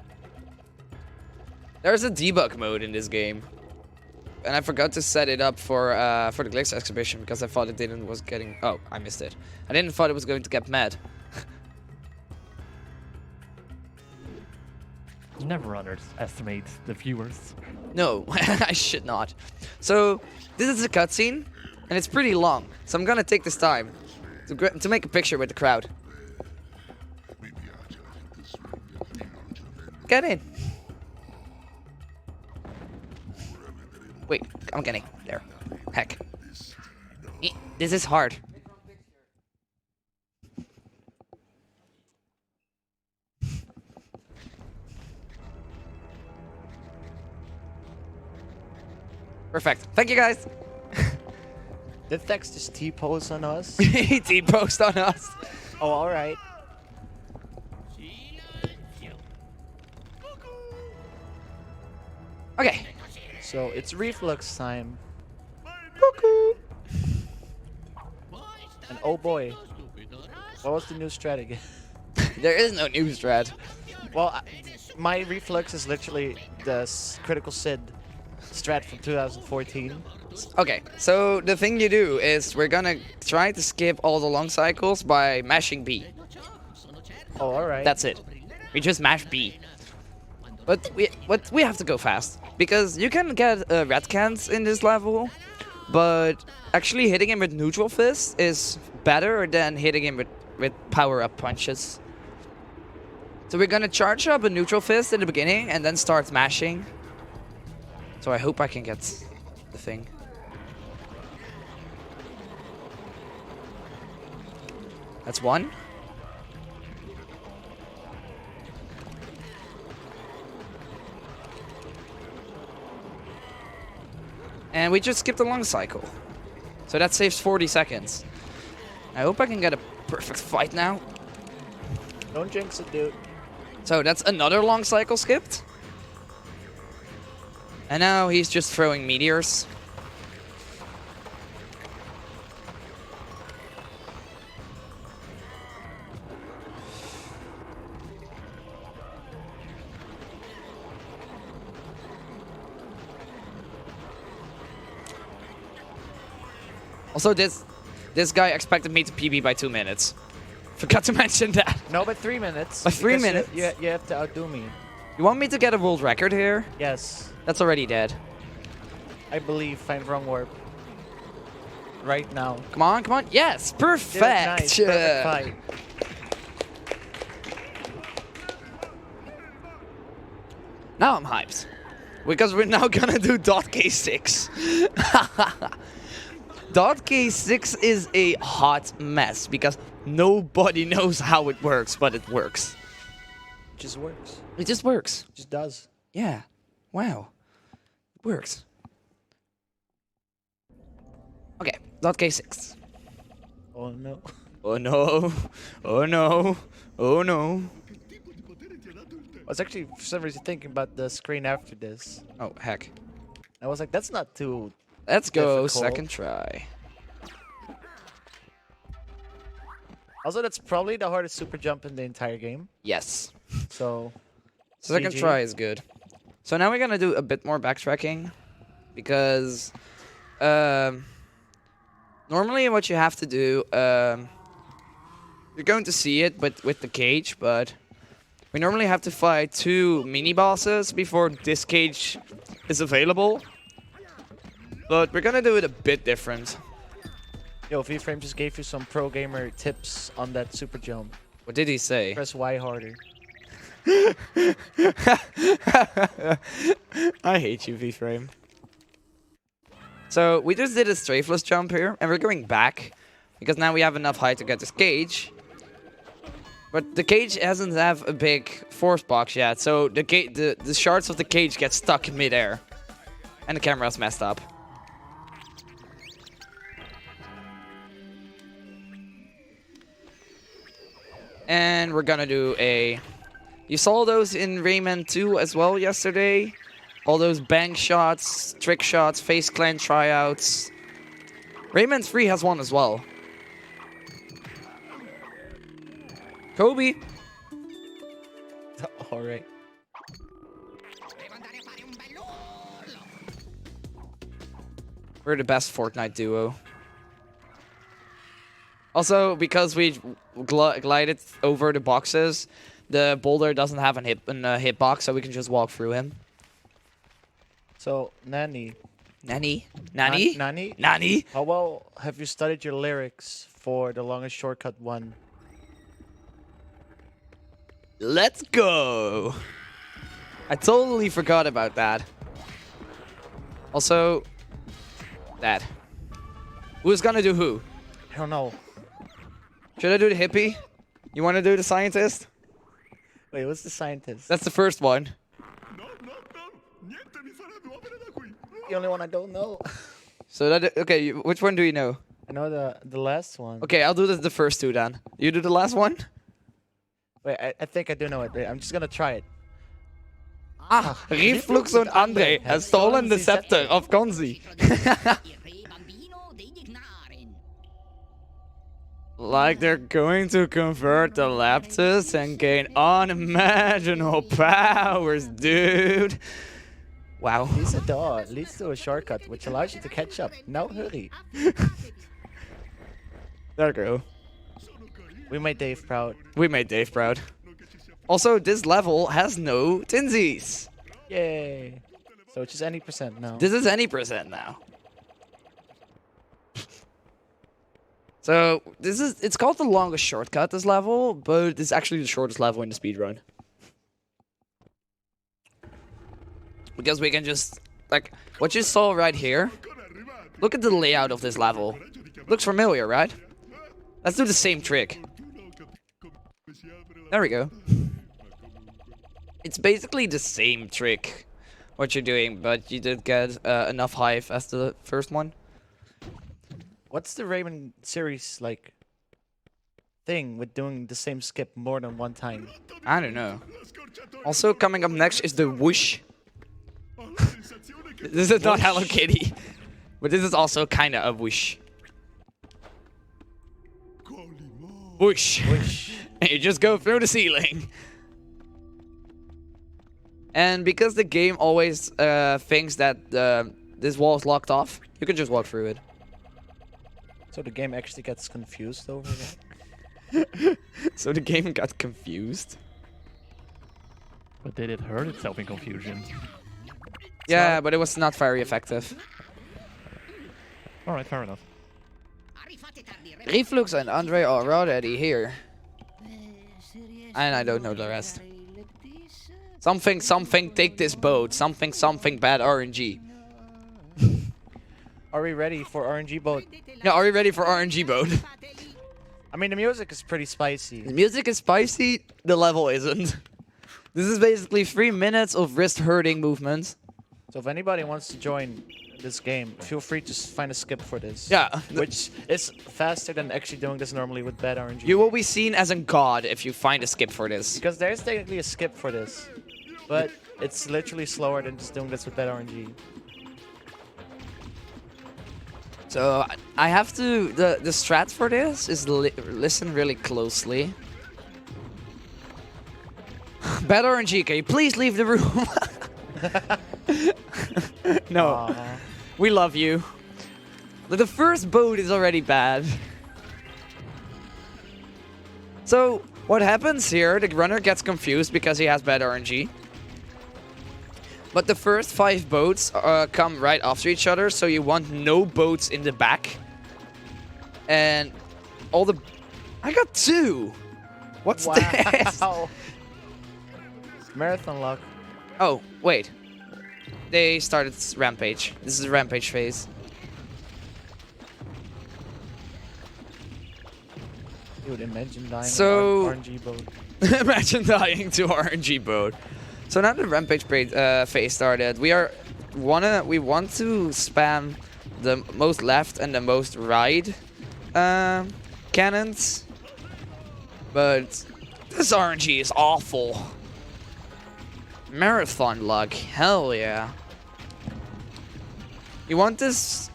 There's a debug mode in this game. And I forgot to set it up for the Glitch exhibition because I thought it didn't was getting... Oh, I missed it. I didn't thought it was going to get mad. Never underestimate the viewers. No, I should not. So, this is a cutscene, and it's pretty long. So I'm gonna take this time to make a picture with the crowd. Get in. Wait, I'm getting there. Heck. This is hard. Perfect. Thank you, guys. Did Thex just T-pose on us? He T-post on us. Oh, alright. Okay. So, it's reflux time. Cuckoo. And oh boy. What was the new strat again? There is no new strat. Well, my reflux is literally the critical Sid strat from 2014. Okay, so the thing you do is we're gonna try to skip all the long cycles by mashing B. Oh, alright. That's it. We just mash B. But we have to go fast because you can get red cans in this level, but actually hitting him with neutral fist is better than hitting him with power-up punches. So we're gonna charge up a neutral fist in the beginning and then start mashing. So I hope I can get the thing. That's one. And we just skipped a long cycle. So that saves 40 seconds. I hope I can get a perfect fight now. Don't jinx it, dude. So that's another long cycle skipped. And now he's just throwing meteors. Also, this guy expected me to PB by 2 minutes. Forgot to mention that. No, but 3 minutes. By 3 because minutes? You have to outdo me. You want me to get a world record here? Yes. That's already dead. I believe. Find wrong warp. Right now. Come on, come on. Yes, perfect. Nice. Perfect fight. Now I'm hyped. Because we're now gonna do .K6. .K6 is a hot mess because nobody knows how it works, but it works. It just works. It just works. It just does. Yeah. Wow. It works. Okay, .K6. Oh no. Oh no. Oh no. Oh no. I was actually for some reason thinking about the screen after this. Oh, heck. I was like, that's not too... Let's go difficult. second try. Also, that's probably the hardest super jump in the entire game. Yes. So... Second GG. try is good. So now we're gonna do a bit more backtracking. Because... normally what you have to do... you're going to see it with the cage, but... We normally have to fight 2 mini-bosses before this cage is available. But we're gonna do it a bit different. Yo, V-Frame just gave you some pro gamer tips on that super jump. What did he say? Press Y harder. I hate you, V-Frame. So we just did a strafeless jump here, and we're going back. Because now we have enough height to get this cage. But the cage doesn't have a big force box yet, so the shards of the cage get stuck in midair. And the camera's messed up. And we're gonna do a... You saw those in Rayman 2 as well yesterday? All those bank shots, trick shots, face clan tryouts. Rayman 3 has one as well. Kobe! Alright. We're the best Fortnite duo. Also, because we glided over the boxes, the boulder doesn't have a hitbox, so we can just walk through him. So, Nandii. Nani? Nani? Nani? Nani? How well have you studied your lyrics for the longest shortcut one? Let's go! I totally forgot about that. Also, that. Who's gonna do who? I don't know. Should I do the hippie? You wanna do the scientist? Wait, what's the scientist? That's the first one. the only one I don't know. So that okay, which one do you know? I know the last one. Okay, I'll do the first two then. You do the last one? Wait, I think I do know it. Wait, I'm just gonna try it. Ah, Reflux und Andre has stolen the scepter of Gonzi. Like they're going to convert the Laptus and gain unimaginable powers, dude. Wow. This door leads to a shortcut which allows you to catch up. Now hurry. There we go. We made Dave proud. We made Dave proud. Also, this level has no Teensies. Yay. So it's just any percent now. This is any percent now. So it's called the longest shortcut, this level, but it's actually the shortest level in the speedrun. Because we can just, like, what you saw right here, look at the layout of this level. Looks familiar, right? Let's do the same trick. There we go. It's basically the same trick, what you're doing, but you did get enough hive as the first one. What's the Rayman series like thing with doing the same skip more than one time? I don't know. Also coming up next is the whoosh. This is not Hello Kitty, but this is also kind of a whoosh. Whoosh. Whoosh. And you just go through the ceiling. And because the game always thinks that this wall is locked off, you can just walk through it. So the game actually gets confused over that? So the game got confused. But did it hurt itself in confusion? Yeah, but it was not very effective. Alright, fair enough. Reflux and Andre are already here. And I don't know the rest. Something, take this boat. Something, bad RNG. Are we ready for RNG boat? No, are you ready for RNG boat? I mean, the music is pretty spicy. The music is spicy, the level isn't. This is basically 3 minutes of wrist-hurting movements. So if anybody wants to join this game, feel free to find a skip for this. Yeah. Which is faster than actually doing this normally with bad RNG. You will be seen as a god if you find a skip for this. Because there's technically a skip for this. But it's literally slower than just doing this with bad RNG. So I have to, the strat for this is listen really closely. Bad RNG, can you please leave the room? No, Aww. we love you. The first boat is already bad. So what happens here, the runner gets confused because he has bad RNG. But the first 5 boats come right after each other, so you want no boats in the back. And all the... I got 2! What's this? Wow. Marathon luck. Oh, wait. They started Rampage. This is a Rampage phase. Dude, imagine dying So- on RNG boat. Imagine dying to RNG boat. So now the Rampage phase started. We want to spam the most left and the most right cannons, but This RNG is awful. Marathon luck. Hell yeah. You want this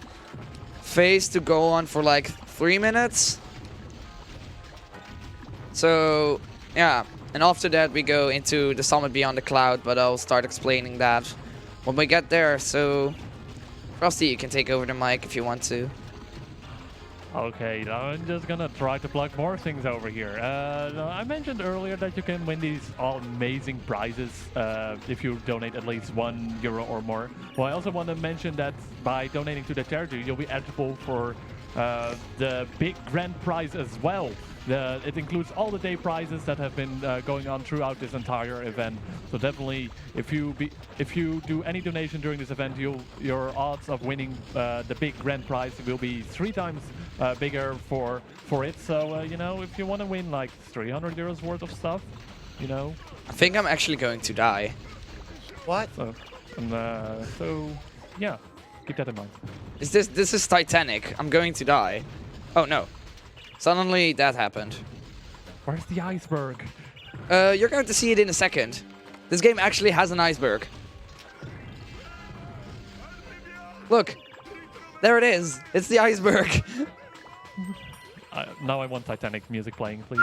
phase to go on for like 3 minutes? So, yeah. And after that, we go into the Summit Beyond the Cloud, but I'll start explaining that when we get there. So, Frosty, you can take over the mic if you want to. Okay, now I'm just gonna try to plug more things over here. I mentioned earlier that you can win these all amazing prizes if you donate at least €1 or more. Well, I also want to mention that by donating to the charity, you'll be eligible for the big grand prize as well. It includes all the day prizes that have been going on throughout this entire event. So definitely, if you do any donation during this event, your odds of winning the big grand prize will be 3 times bigger for it. So you know, if you want to win like €300 worth of stuff, you know. I think I'm actually going to die. What? So yeah, keep that in mind. This is Titanic. I'm going to die. Oh no. Suddenly that happened. Where's the iceberg? You're going to see it in a second. This game actually has an iceberg. Look. There it is. It's the iceberg. Now I want Titanic music playing, please.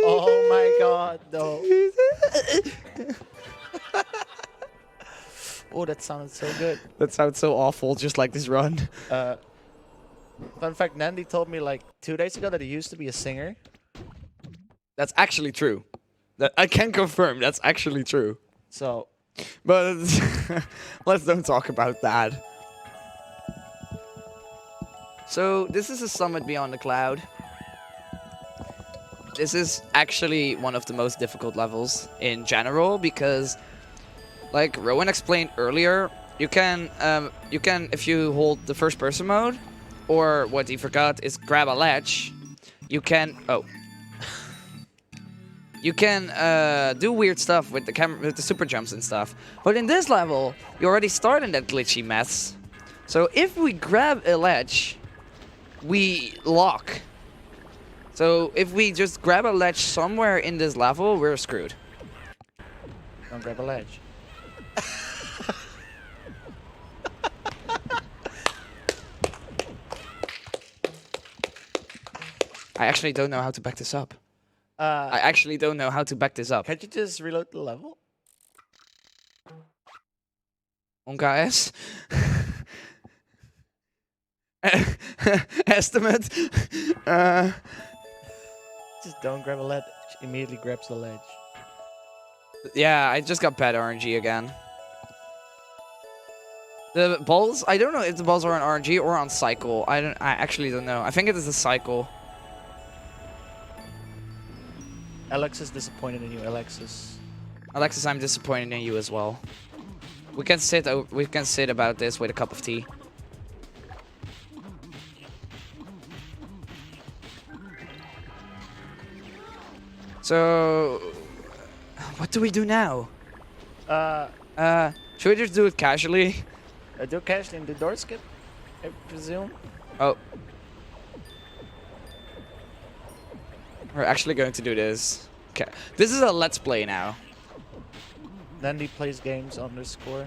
Oh my god, no. Oh, that sounded so good. That sounds so awful, just like this run. Fun fact, Nandii told me like 2 days ago that he used to be a singer. That's actually true. That I can confirm that's actually true. So, but let's don't talk about that. So this is a Summit Beyond the Cloud. This is actually one of the most difficult levels in general because, like Rowan explained earlier, you can if you hold the first person mode, or what he forgot is grab a ledge, you can you can do weird stuff with the camera, with the super jumps and stuff. But in this level, you already start in that glitchy mess. So if we grab a ledge, we lock. So if we just grab a ledge somewhere in this level, we're screwed. don't grab a ledge. I actually don't know how to back this up. I Can't actually don't know how to back this up. you just reload the level? guys. Estimate. Just don't grab a ledge. Immediately grabs the ledge. Yeah, I just got bad RNG again. The balls, I don't know if the balls are on RNG or on cycle. I actually don't know. I think it is a cycle. Alex is disappointed in you, Alexis. Alexis, I'm disappointed in you as well. We can sit about this with a cup of tea. So, what do we do now? Should we just do it casually? Do casually and do door skip, I presume. Oh. We're actually going to do this. Okay. This is a let's play now. Nandii plays games _.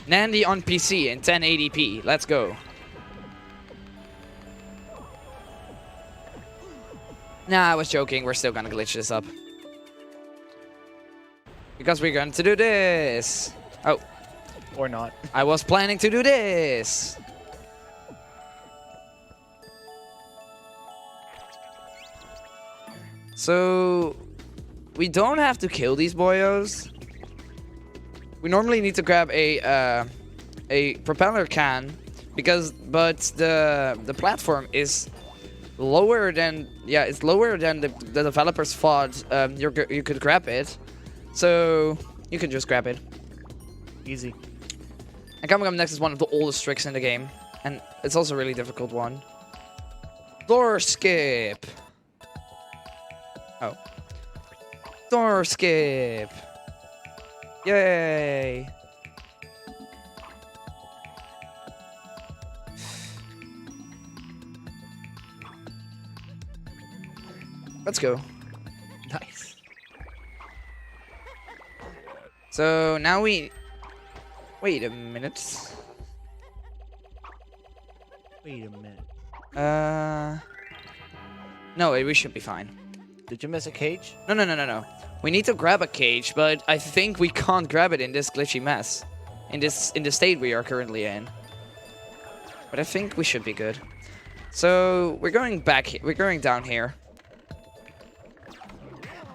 Nandii on PC in 1080p. Let's go. Nah, I was joking. We're still gonna glitch this up. Because we're going to do this. Oh. Or not. I was planning to do this. So, we don't have to kill these boyos. We normally need to grab a propeller can, but the platform is lower than it's lower than the developers thought. You could grab it, so you can just grab it. Easy. And coming up next is one of the oldest tricks in the game, and it's also a really difficult one. Door skip. Oh. Door skip. Yay. Let's go. Nice. So now we... Wait a minute. Wait a minute. No, we should be fine. Did you miss a cage? No. We need to grab a cage, but I think we can't grab it in this glitchy mess. In the state we are currently in. But I think we should be good. So we're going back. We're going down here.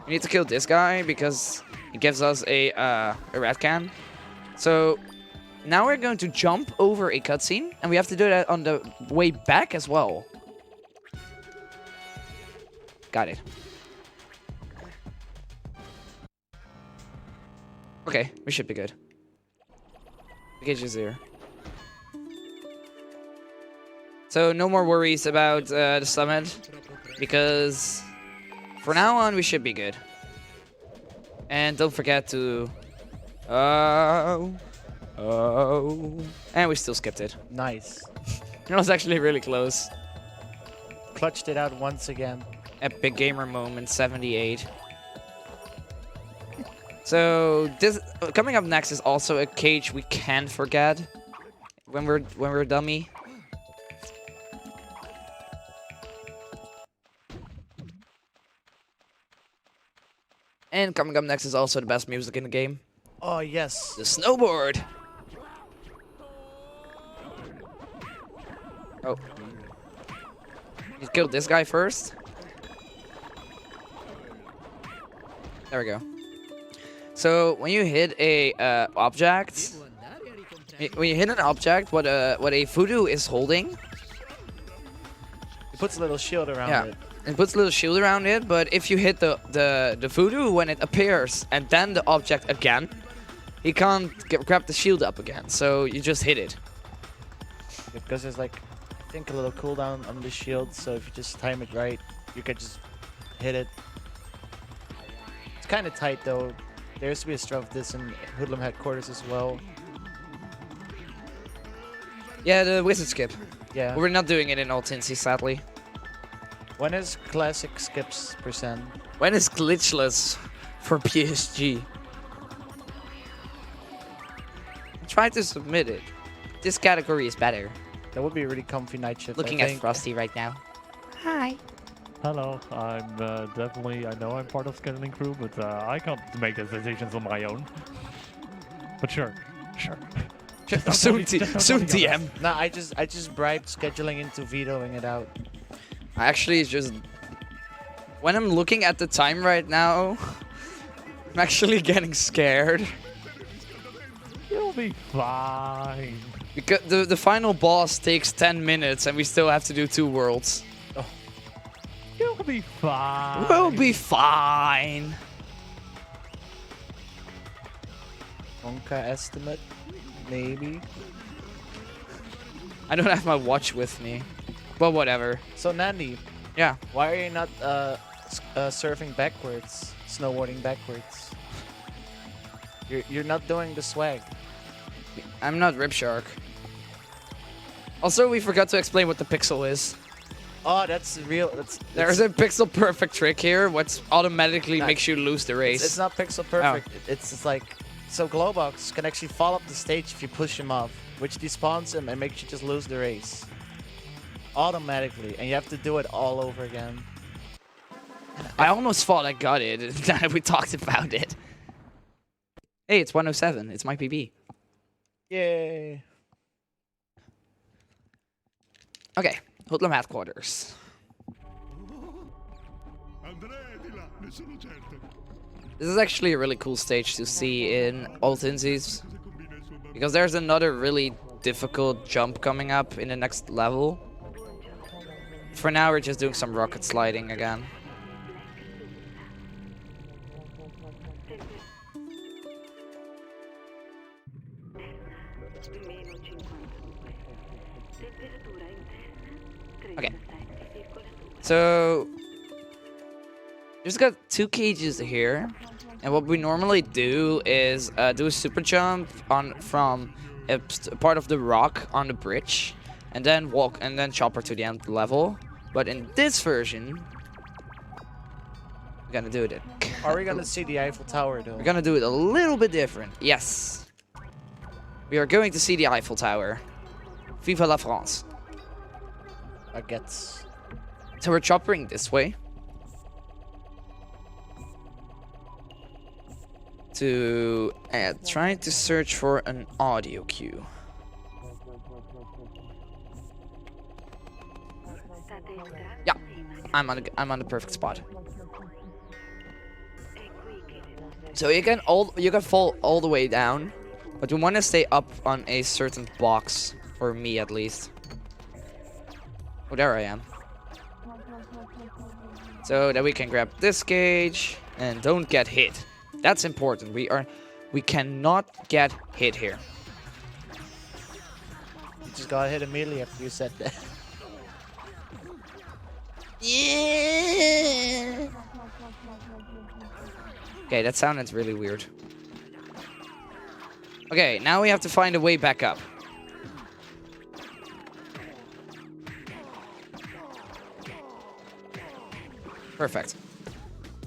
We need to kill this guy because he gives us a rat can. So now we're going to jump over a cutscene, and we have to do that on the way back as well. Got it. Okay, we should be good. The cage is here. So no more worries about the summit, because for now on we should be good. And don't forget to... and we still skipped it. Nice. It was actually really close. Clutched it out once again. Epic gamer moment 78. So this coming up next is also a cage we can't forget when we're dummy. And coming up next is also the best music in the game. Oh, yes. The snowboard. Oh. You killed this guy first. There we go. So when you hit a object, when you hit an object, what a voodoo is holding, It puts a little shield around yeah, it. it puts a little shield around it. But if you hit the voodoo when it appears and then the object again, he can't grab the shield up again. So you just hit it. Because there's like, I think a little cooldown on the shield, so if you just time it right, you can just hit it. It's kind of tight though. There used to be a strut of this in Hoodlum headquarters as well. Yeah, the wizard skip. Yeah. We're not doing it in all Teensies, sadly. When is classic skips %? When is glitchless for BSG? Try to submit it. This category is better. That would be a really comfy night shift. Looking I at think. Frosty right now. Hi. Hello, I'm definitely, I know I'm part of scheduling crew, but I can't make those decisions on my own. But sure. Soon TM. No, I just bribed scheduling into vetoing it out. Actually, it's just... When I'm looking at the time right now, I'm actually getting scared. You'll be fine. Because the final boss takes 10 minutes and we still have to do 2 worlds. You'll be fine. We'll be fine. Onka estimate, maybe. I don't have my watch with me. But whatever. So Nandii, Yeah. why are you not surfing backwards, snowboarding backwards? You're not doing the swag. I'm not Ripshark. Also, we forgot to explain what the pixel is. Oh, that's real. There's a pixel perfect trick here, what automatically Nah, makes you lose the race. It's not pixel perfect. It's just like, so Glowbox can actually fall up the stage if you push him off, which despawns him and makes you just lose the race. Automatically, and you have to do it all over again. I almost thought I got it. We talked about it. Hey, it's 107. It's my PB. Yay. Okay, Hoodlum headquarters. This is actually a really cool stage to see in all Teensies, because there's another really difficult jump coming up in the next level. For now, we're just doing some rocket sliding again. Okay. So, just got 2 cages here, and what we normally do is do a super jump from a part of the rock on the bridge, and then walk and then chopper to the end level. But in this version, gonna do it. Are we gonna see the Eiffel Tower though? We're gonna do it a little bit different. Yes. We are going to see the Eiffel Tower. Viva la France. Baguettes. So we're choppering this way. To trying to search for an audio cue. Yeah, I'm on the perfect spot. So you can fall all the way down, but we want to stay up on a certain box, or me at least. Oh, there I am. So that we can grab this gauge and don't get hit. That's important. We cannot get hit here. You just got hit immediately after you said that. Yeah. Okay, that sounded really weird. Okay, now we have to find a way back up. Perfect.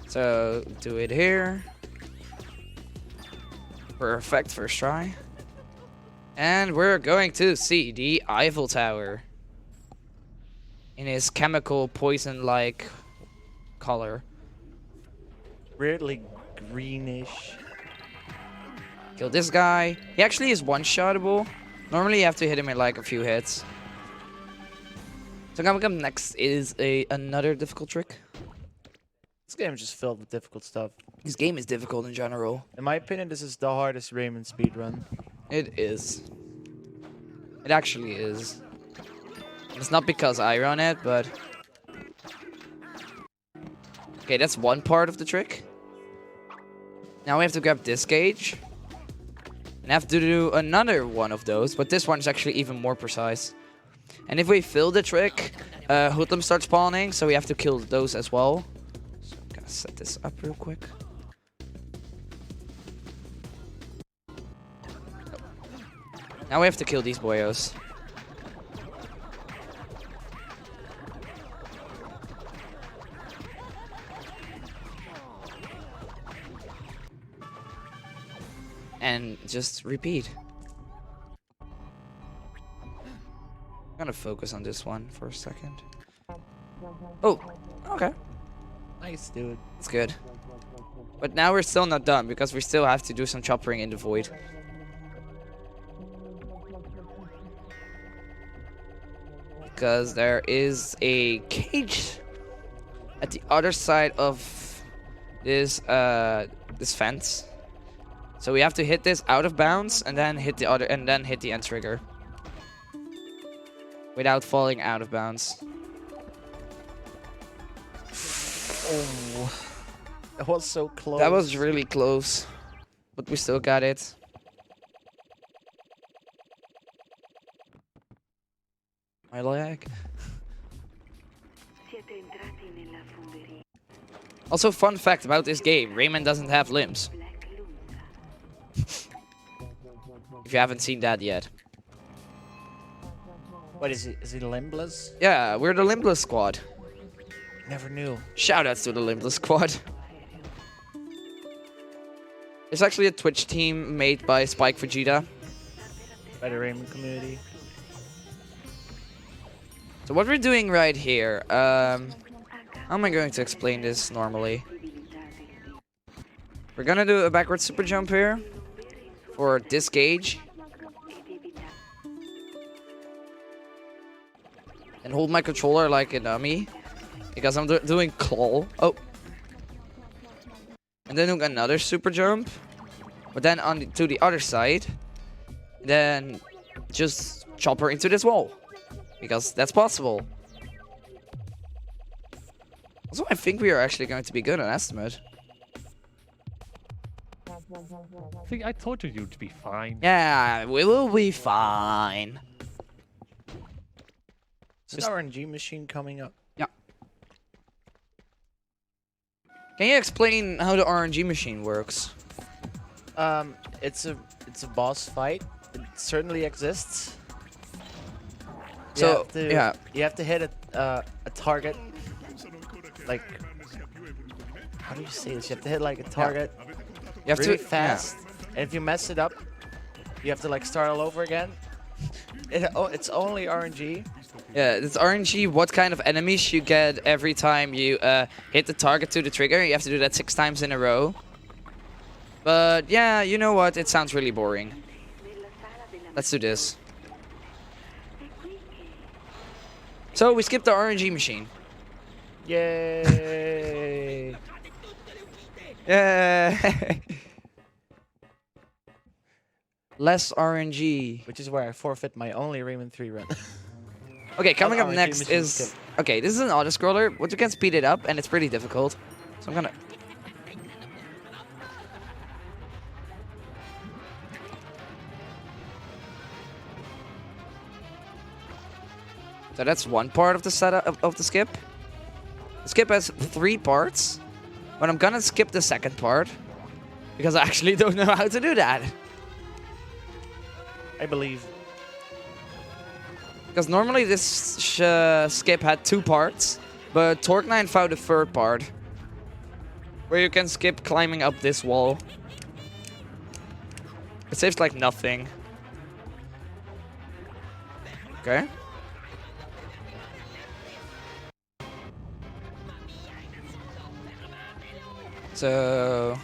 So, do it here. Perfect, first try. And we're going to see the Eiffel Tower. In his chemical poison-like color. Weirdly greenish. Kill this guy. He actually is one-shottable. Normally you have to hit him in like a few hits. So coming up next is another difficult trick. This game is just filled with difficult stuff. This game is difficult in general. In my opinion, this is the hardest Rayman speedrun. It is. It actually is. It's not because I run it, but... Okay, that's one part of the trick. Now we have to grab this gauge. And have to do another one of those, but this one is actually even more precise. And if we fail the trick, Hoodlum starts spawning, so we have to kill those as well. So I'm gonna set this up real quick. Now we have to kill these boyos. And just repeat. I'm gonna focus on this one for a second. Oh, okay. Nice, dude. That's good. But now we're still not done because we still have to do some choppering in the void. Because there is a cage at the other side of this this fence. So we have to hit this out of bounds and then hit the other and then hit the end trigger. Without falling out of bounds. Oh, that was so close. That was really close. But we still got it. My lag. Also, fun fact about this game, Rayman doesn't have limbs. If you haven't seen that yet. What is he? Is he limbless? Yeah, we're the Limbless Squad. Never knew. Shoutouts to the Limbless Squad. It's actually a Twitch team made by Spike Vegeta. By the Rayman community. So what we're doing right here, how am I going to explain this normally? We're gonna do a backward super jump here for this gauge. And hold my controller like a dummy. Because I'm doing claw. Oh. And then do another super jump. But then on to the other side. Then just chop her into this wall. Because that's possible. Also, I think we are actually going to be good on estimate. See, I told you you'd be fine. Yeah, we will be fine. Is an RNG machine coming up? Yeah. Can you explain how the RNG machine works? It's a boss fight. It certainly exists. So, you have to hit a target, like how do you say this? You have to hit like a target You have really to fast. And if you mess it up, you have to like start all over again. It's only RNG. Yeah, it's RNG what kind of enemies you get every time you hit the target to the trigger. You have to do that 6 times in a row. But yeah, you know what? It sounds really boring. Let's do this. So we skipped the RNG machine. Yay! Yeah. Less RNG. Which is where I forfeit my only Rayman 3 run. Okay, coming up RNG next machine is... skip. Okay, this is an auto-scroller, but you can speed it up, and it's pretty difficult. So I'm gonna... So that's one part of the setup of the skip. The skip has 3 parts, but I'm gonna skip the second part, because I actually don't know how to do that. I believe. Because normally this skip had 2 parts, but Torque9 found a 3rd part, where you can skip climbing up this wall. It saves like nothing. Okay. So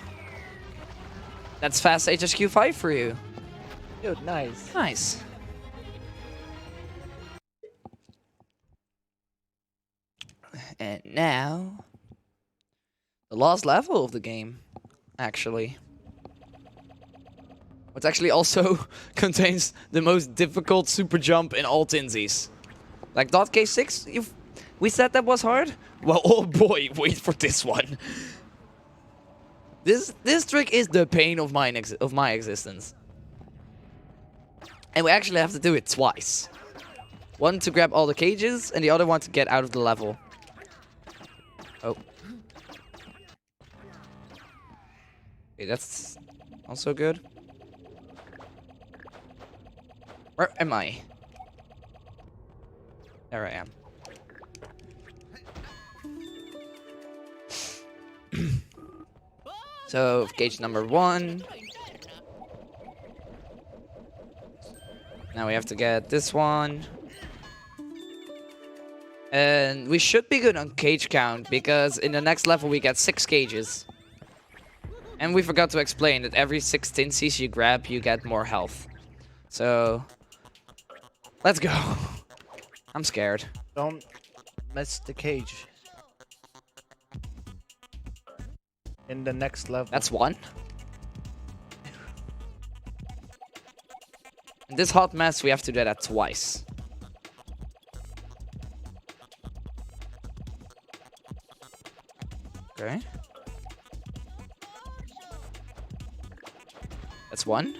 that's fast HSQ5 for you. Dude, nice. Nice. And now, the last level of the game, actually. Which actually also contains the most difficult super jump in all Teensies. Like .K6, we said that was hard? Well, oh boy, wait for this one. This trick is the pain of my existence. And we actually have to do it twice. One to grab all the cages, and the other one to get out of the level. Oh. Okay, that's also good. Where am I? There I am. So, cage number 1. Now we have to get this one. And we should be good on cage count, because in the next level we get 6 cages. And we forgot to explain that every 6 Teensies you grab, you get more health. So, let's go. I'm scared. Don't mess the cage. In the next level. That's 1. In this hot mess, we have to do that twice. Okay. That's 1.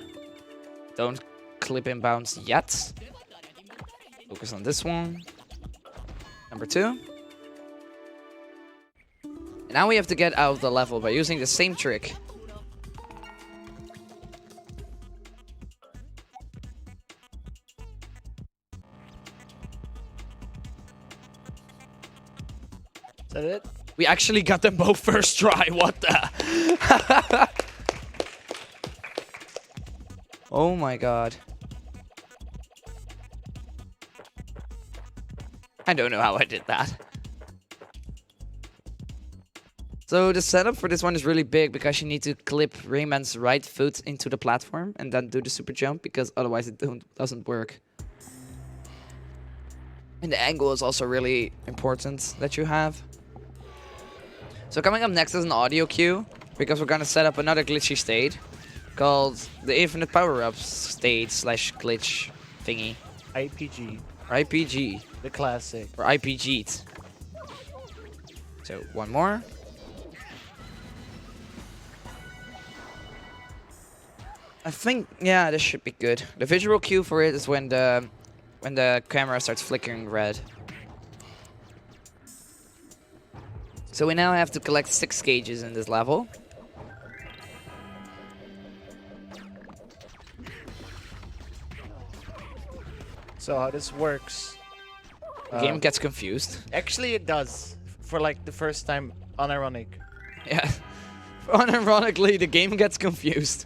Don't clip and bounce yet. Focus on this one. Number 2. And now we have to get out of the level by using the same trick. Is that it? We actually got them both first try. What the? Oh my god. I don't know how I did that. So the setup for this one is really big, because you need to clip Rayman's right foot into the platform and then do the super jump, because otherwise it doesn't work. And the angle is also really important that you have. So coming up next is an audio cue, because we're gonna set up another glitchy state called the Infinite Power-Ups state / glitch thingy. IPG. Or IPG. The classic. Or IPG'd. So one more. I think, yeah, this should be good. The visual cue for it is when the camera starts flickering red. So we now have to collect 6 cages in this level. So how this works. The game gets confused. Actually, it does. For like the first time, unironic. Yeah. Unironically, the game gets confused.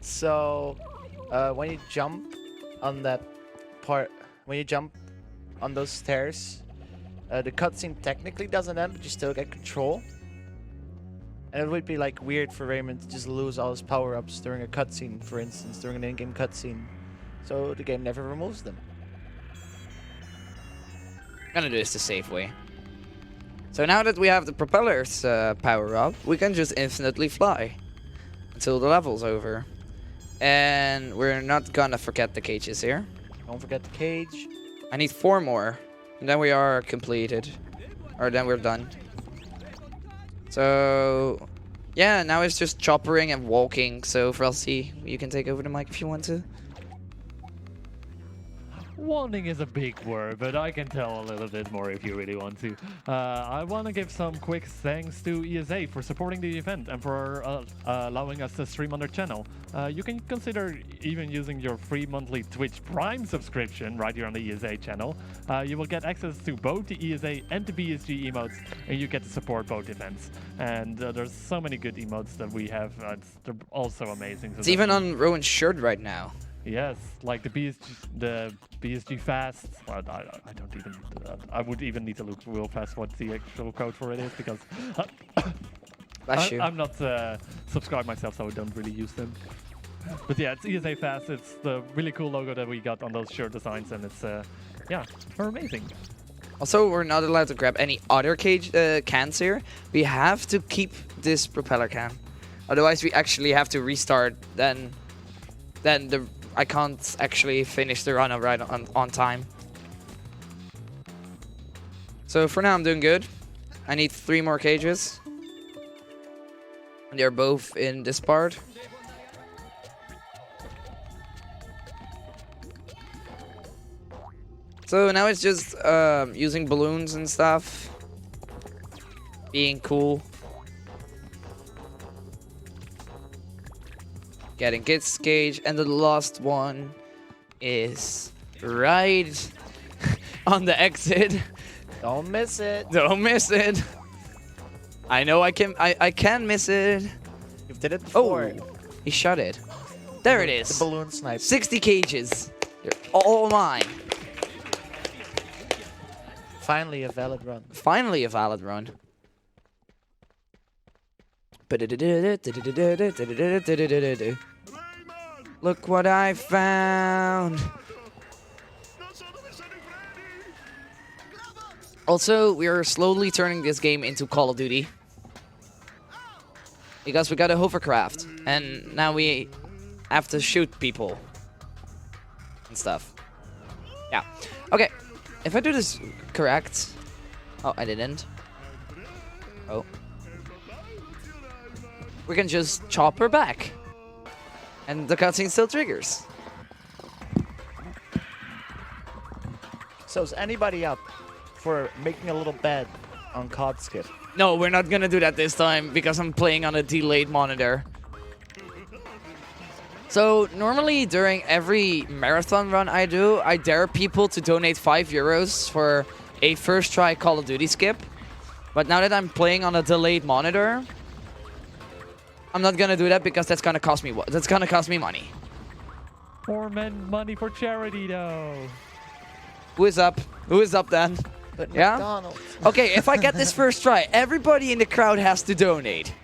So, when you jump on that part, when you jump on those stairs, the cutscene technically doesn't end, but you still get control. And it would be like weird for Rayman to just lose all his power-ups during a cutscene, for instance, during an in-game cutscene. So the game never removes them. I'm gonna do this the safe way. So now that we have the propellers power up, we can just infinitely fly until the level's over. And we're not gonna forget the cages here. Don't forget the cage. I need 4 more, and then we are completed. Or then we're done. So, yeah, now it's just choppering and walking. So, Frelsey, you can take over the mic if you want to. Wanting is a big word, but I can tell a little bit more if you really want to. I want to give some quick thanks to ESA for supporting the event and for allowing us to stream on their channel. You can consider even using your free monthly Twitch Prime subscription right here on the ESA channel. You will get access to both the ESA and the BSG emotes, and you get to support both events. And there's so many good emotes that we have. They're also amazing. So It's even on Rowan's shirt right now. Yes, like the BSG fast. Well, I don't even. I would even need to look real fast what the actual code for it is because Bless you. I'm not subscribed myself, so I don't really use them. But yeah, it's ESA fast. It's the really cool logo that we got on those shirt designs, and it's yeah, they're amazing. Also, we're not allowed to grab any other cans here. We have to keep this propeller can. Otherwise, we actually have to restart. Then I can't actually finish the run on time. So for now, I'm doing good. I need 3 more cages. And they're both in this part. So now it's just using balloons and stuff. Being cool. Getting Git's cage, and the last one is right on the exit. Don't miss it. Don't miss it. I know I can miss it. You've did it before. Oh, he shot it. There it is. The balloon snipe. 60 cages. They're all mine. Finally a valid run. Finally a valid run. Look what I found. Also, we are slowly turning this game into Call of Duty. Because we got a hovercraft. And now we have to shoot people. And stuff. Yeah. Okay. If I do this correct... Oh, I didn't. Oh. We can just chop her back. And the cutscene still triggers. So is anybody up for making a little bed on COD Skip? No, we're not gonna do that this time because I'm playing on a delayed monitor. So normally during every marathon run I do, I dare people to donate €5 for a first try Call of Duty skip. But now that I'm playing on a delayed monitor, I'm not gonna do that because that's gonna cost me money. More money for charity, though. Who is up? Who is up then? But Yeah? McDonald's. Okay, if I get this first try, everybody in the crowd has to donate.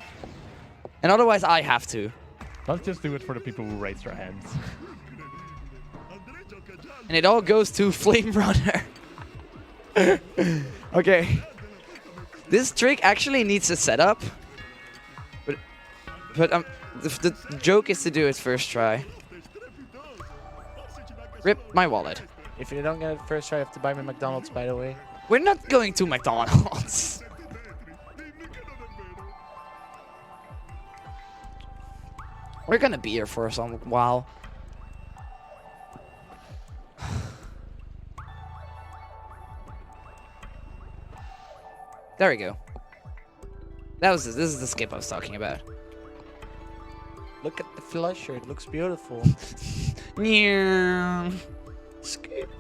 And otherwise I have to. Let's just do it for the people who raised their hands. And it all goes to Flame Runner. Okay. This trick actually needs a setup. But the joke is to do it first try. Rip my wallet. If you don't get it first try, you have to buy me McDonald's, by the way. We're not going to McDonald's. We're gonna be here for some while. There we go. This is the skip I was talking about. Look at the flusher, it looks beautiful. Yeah. Skip.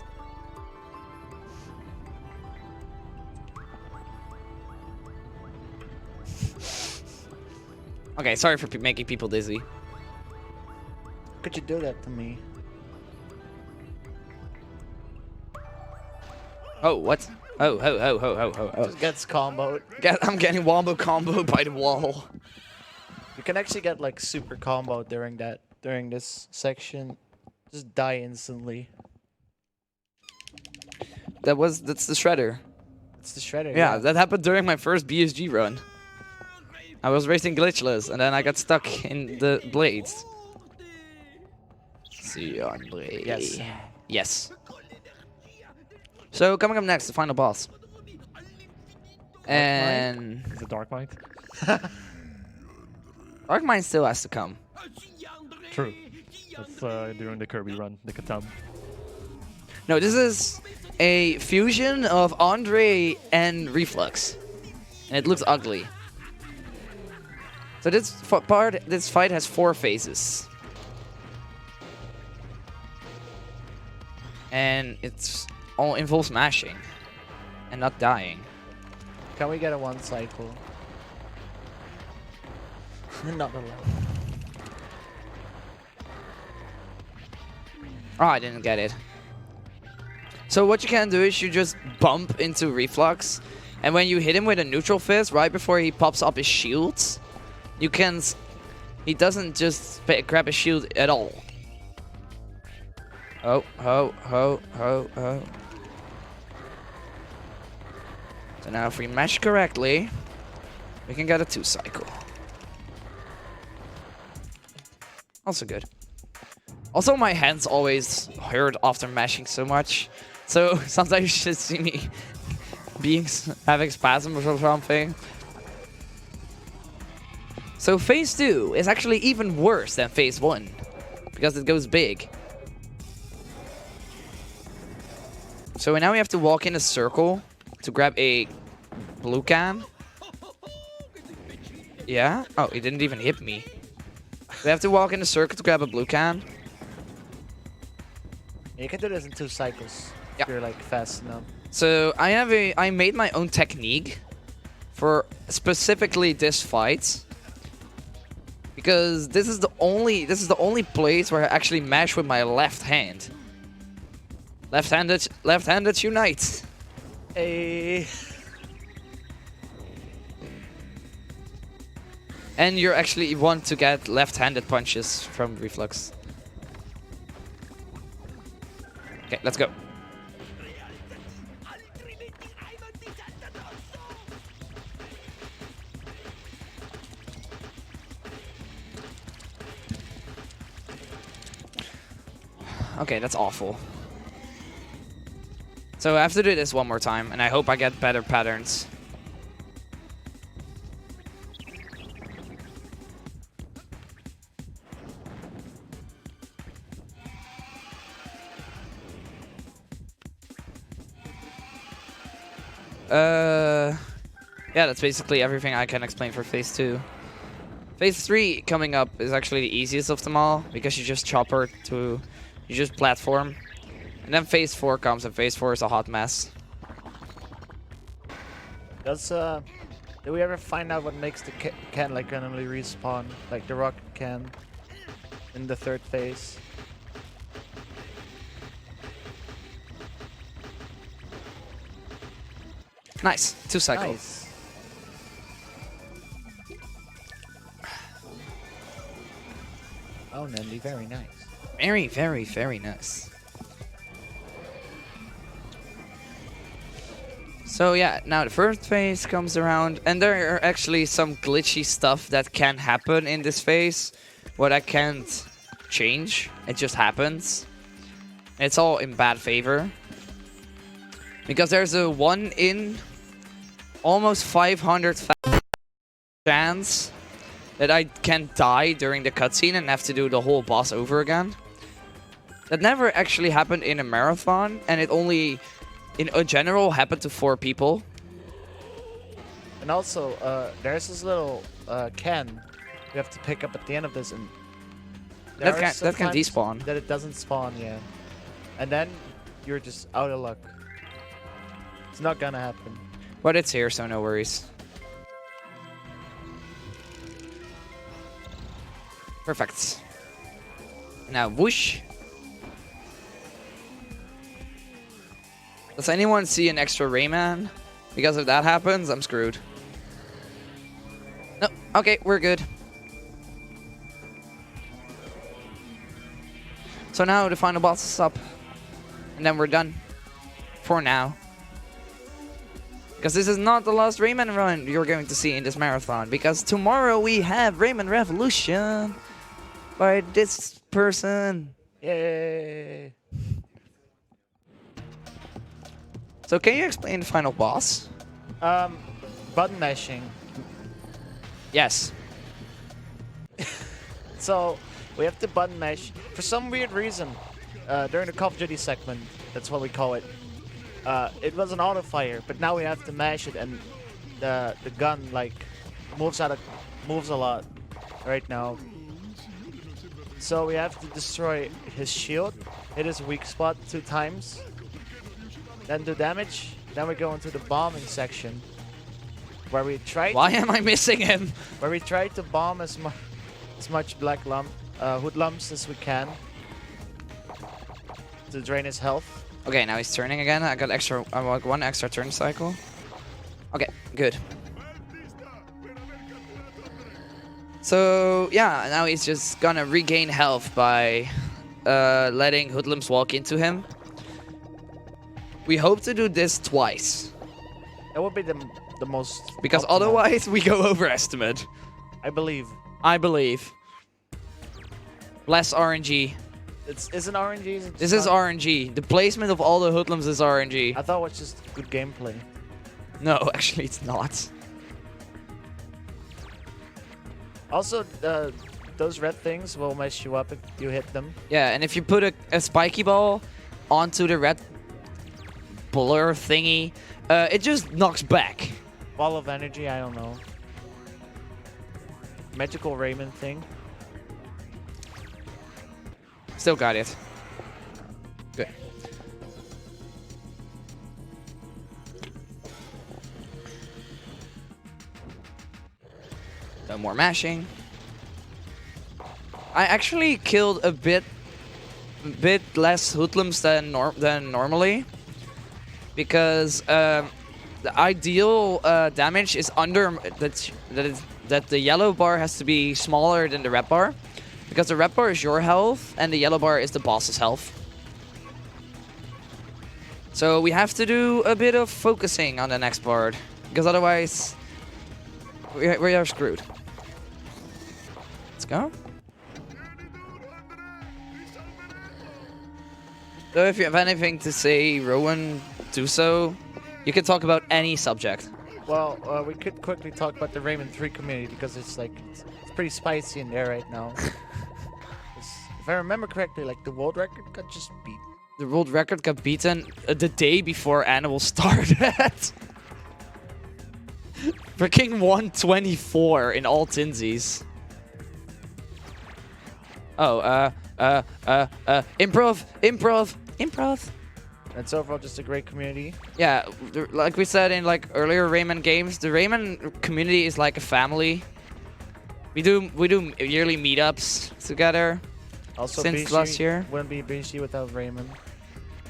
Okay, sorry for making people dizzy. Could you do that to me? Oh, what? Oh. Just gets comboed. I'm getting wombo combo by the wall. You can actually get like super combo during this section. Just die instantly. That's the shredder. It's the shredder. Yeah, that happened during my first BSG run. I was racing glitchless, and then I got stuck in the blades. See on blade. Yes. Yes. So coming up next, the final boss. And Is it Dark Might? Dark Mind still has to come. True. That's during the Kirby run, the Katam. No, this is a fusion of Andre and Reflux, and it looks ugly. So this fight has 4 phases, and it's all involves mashing and not dying. Can we get a 1 cycle? Not allowed. Oh, I didn't get it. So what you can do is you just bump into Reflux, and when you hit him with a neutral fist right before he pops up his shields, you can... He doesn't just grab his shield at all. Oh. So now if we mash correctly, we can get a 2 cycle. Also good. Also, my hands always hurt after mashing so much. So sometimes you should see me having spasms or something. So phase 2 is actually even worse than phase 1 because it goes big. So now we have to walk in a circle to grab a blue can. Yeah? Oh, it didn't even hit me. We have to walk in a circle to grab a blue can. You can do this in 2 cycles. Yeah. If you're like fast enough. So I made my own technique for specifically this fight. Because this is the only place where I actually mash with my left hand. Left-handed unite. Hey. And you actually want to get left-handed punches from Reflux. Okay, let's go. Okay, that's awful. So I have to do this one more time, and I hope I get better patterns. Yeah, that's basically everything I can explain for phase 2. Phase 3 coming up is actually the easiest of them all, because you just chopper to... You just platform. And then phase 4 comes, and phase 4 is a hot mess. Did we ever find out what makes the can like randomly respawn? Like the rocket can in the 3rd phase? Nice. 2 cycles. Nice. Oh, Nandii, very nice. Very, very, very nice. So yeah, now the 1st phase comes around, and there are actually some glitchy stuff that can happen in this phase, what I can't change. It just happens. It's all in bad favor. Because there's a 1 in almost 500 chance that I can die during the cutscene and have to do the whole boss over again. That never actually happened in a marathon, and it only, in a general, happened to 4 people. And also, there's this little can you have to pick up at the end of this, and That can despawn. That it doesn't spawn, yeah. And then you're just out of luck. It's not gonna happen. But it's here, so no worries. Perfect. Now whoosh. Does anyone see an extra Rayman? Because if that happens, I'm screwed. No, okay, we're good. So now the final boss is up. And then we're done. For now. Because this is not the last Rayman run you're going to see in this marathon. Because tomorrow we have Rayman Revolution. By this person. Yay! So can you explain the final boss? Button mashing. Yes. So we have to button mash for some weird reason. During the Call of Duty segment, that's what we call it. It was an auto fire, but now we have to mash it, and the gun like moves a lot right now. So we have to destroy his shield, hit his weak spot 2 times, then do damage. Then we go into the bombing section, where we try. Why am I missing him? Where we try to bomb as much hoodlums as we can to drain his health. Okay, now he's turning again. I got like 1 extra turn cycle. Okay, good. So yeah, now he's just gonna regain health by letting hoodlums walk into him. We hope to do this twice. That would be the most. Because optimal. otherwise we go overestimate. I believe. I believe. Less RNG. Isn't RNG? Is it This is RNG. The placement of all the hoodlums is RNG. I thought it was just good gameplay. No, actually it's not. Also, those red things will mess you up if you hit them. Yeah, and if you put a spiky ball onto the red blur thingy, it just knocks back. Ball of energy, I don't know. Magical Rayman thing. Still got it. Good. No more mashing. I actually killed a bit less hoodlums than normally, because the ideal damage is under that the yellow bar has to be smaller than the red bar, because the red bar is your health and the yellow bar is the boss's health. So we have to do a bit of focusing on the next part, because otherwise we are screwed. Let's go. So if you have anything to say, Rowan, do so. You can talk about any subject. Well, we could quickly talk about the Rayman 3 community, because it's pretty spicy in there right now. If I remember correctly, like the world record got just beat. The world record got beaten the day before Animal started. Freaking 124 in all Teensies. Oh, improv. It's overall just a great community. Yeah, like we said in like earlier Rayman games, the Rayman community is like a family. We do yearly meetups together. Also, since BSG last year. Wouldn't be a BSG without Rayman.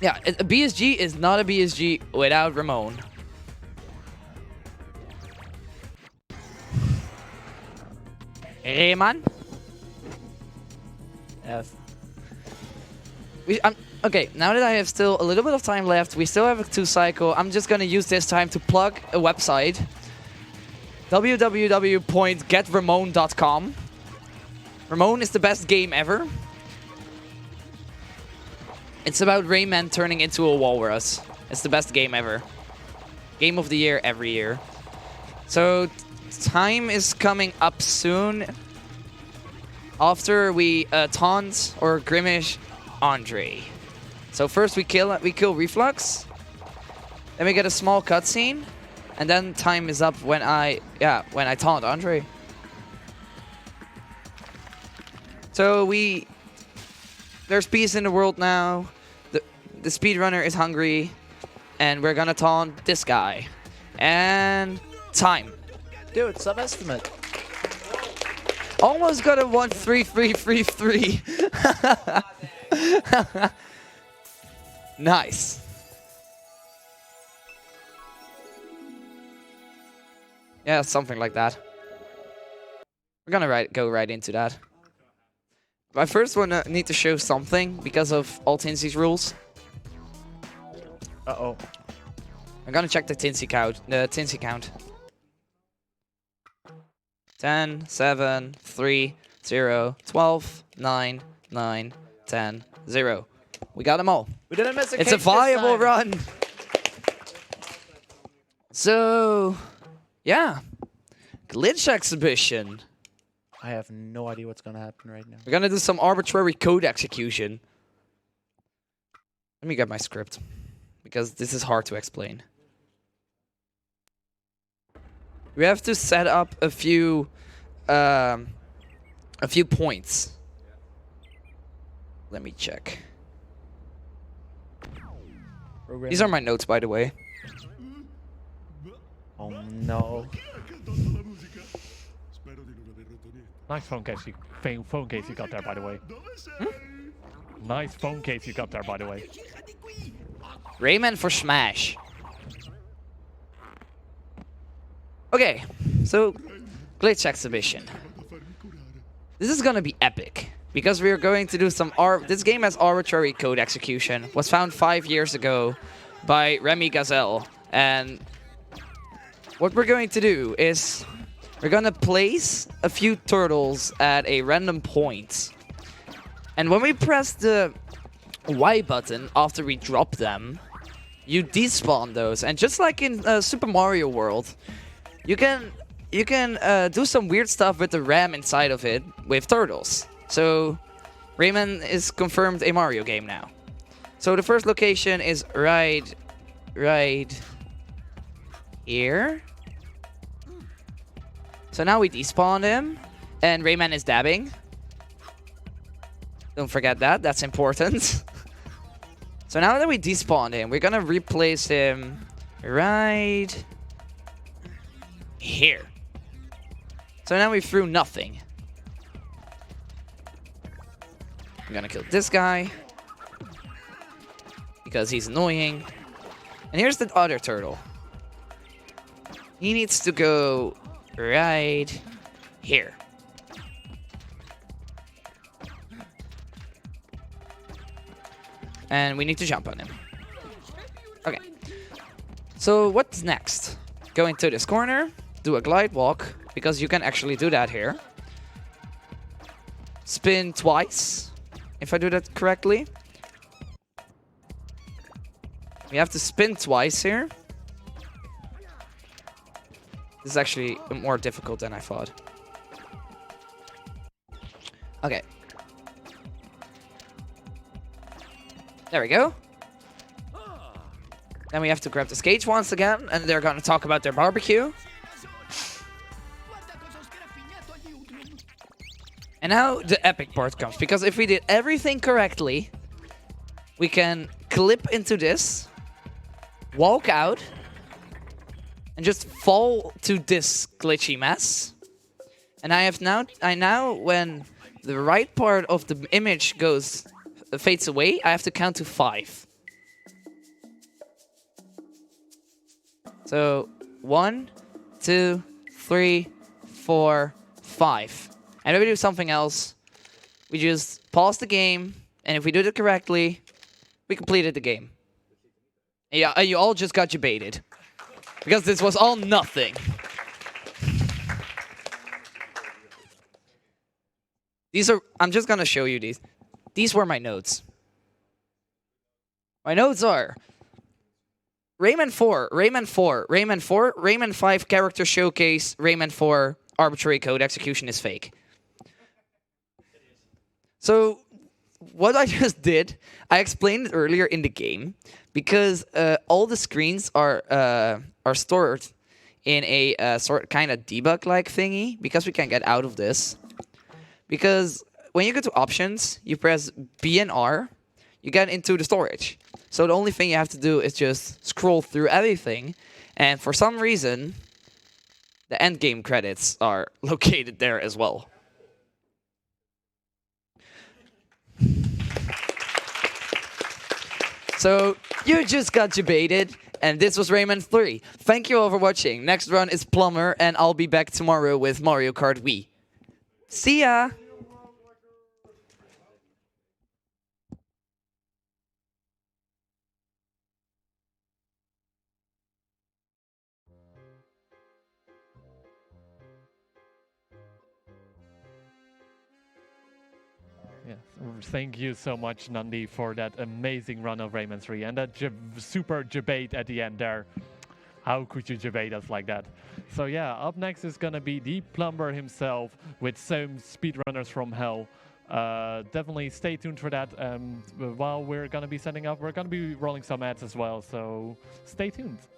Yeah, a BSG is not a BSG without Ramon. Rayman? F. Okay, now that I have still a little bit of time left, we still have a 2 cycle. I'm just gonna use this time to plug a website. www.getramon.com. Ramon is the best game ever. It's about Rayman turning into a walrus. It's the best game ever. Game of the year every year. So time is coming up soon. After we taunt or grimace Andre. So first we kill Reflux. Then we get a small cutscene, and then time is up when I taunt Andre. So there's peace in the world now. The speedrunner is hungry, and we're gonna taunt this guy. And time. Dude, sub-estimate. Almost got a 1-3-3-3-3. Nice. Yeah, something like that. We're gonna go right into that. But I first need to show something because of all Teensies rules. Uh-oh. I'm gonna check the Teensie count. 10, 7, 3, 0, 12, 9, 9, 10, 0. We got them all. We didn't miss a It's a viable run. So, yeah. Glitch exhibition. I have no idea what's gonna happen right now. We're gonna do some arbitrary code execution. Let me get my script, because this is hard to explain. We have to set up a few points. Let me check. These are my notes, by the way. Oh no. Nice phone case you got there, by the way. Nice phone case you got there, by the way. Rayman for Smash. Okay, so glitch exhibition. This is gonna be epic because we are going to do some this game has arbitrary code execution. Was found 5 years ago by Remy Gazelle, and what we're going to do is we're gonna place a few turtles at a random point, and when we press the Y button after we drop them, you despawn those. And just like in Super Mario World, you can do some weird stuff with the RAM inside of it with turtles. So Rayman is confirmed a Mario game now. So the first location is right here. So now we despawned him, and Rayman is dabbing. Don't forget that, that's important. So now that we despawned him, we're gonna replace him right here. So now we threw nothing. I'm gonna kill this guy because he's annoying. And here's the other turtle. He needs to go right here. And we need to jump on him. Okay. So what's next? Go into this corner, do a glide walk, because you can actually do that here. Spin twice, if I do that correctly. We have to spin twice here. This is actually more difficult than I thought. Okay. There we go. Then we have to grab the skates once again, and they're gonna talk about their barbecue. And now the epic part comes, because if we did everything correctly, we can clip into this, walk out, and just fall to this glitchy mess. And I now when the right part of the image fades away, I have to count to 5. So 1, 2, 3, 4, 5. And if we do something else, we just pause the game, and if we did it correctly, we completed the game. Yeah, and you all just got baited. Because this was all nothing. I'm just gonna show you these. These were my notes. My notes are Rayman 4, Rayman 4, Rayman 4, Rayman 5 character showcase, Rayman 4 arbitrary code execution is fake. So what I just did, I explained it earlier in the game, because all the screens are stored in a kind of debug-like thingy, because we can't get out of this. Because when you go to options, you press B and R, you get into the storage. So the only thing you have to do is just scroll through everything, and for some reason, the endgame credits are located there as well. So you just got debated, and this was Rayman 3. Thank you all for watching. Next run is Plumber, and I'll be back tomorrow with Mario Kart Wii. See ya! Yes. Thank you so much, Nandii, for that amazing run of Rayman 3 and that super debate at the end there. How could you debate us like that? So yeah, up next is gonna be the Plumber himself with some speedrunners from hell. Definitely stay tuned for that. While we're gonna be setting up, we're gonna be rolling some ads as well. So stay tuned.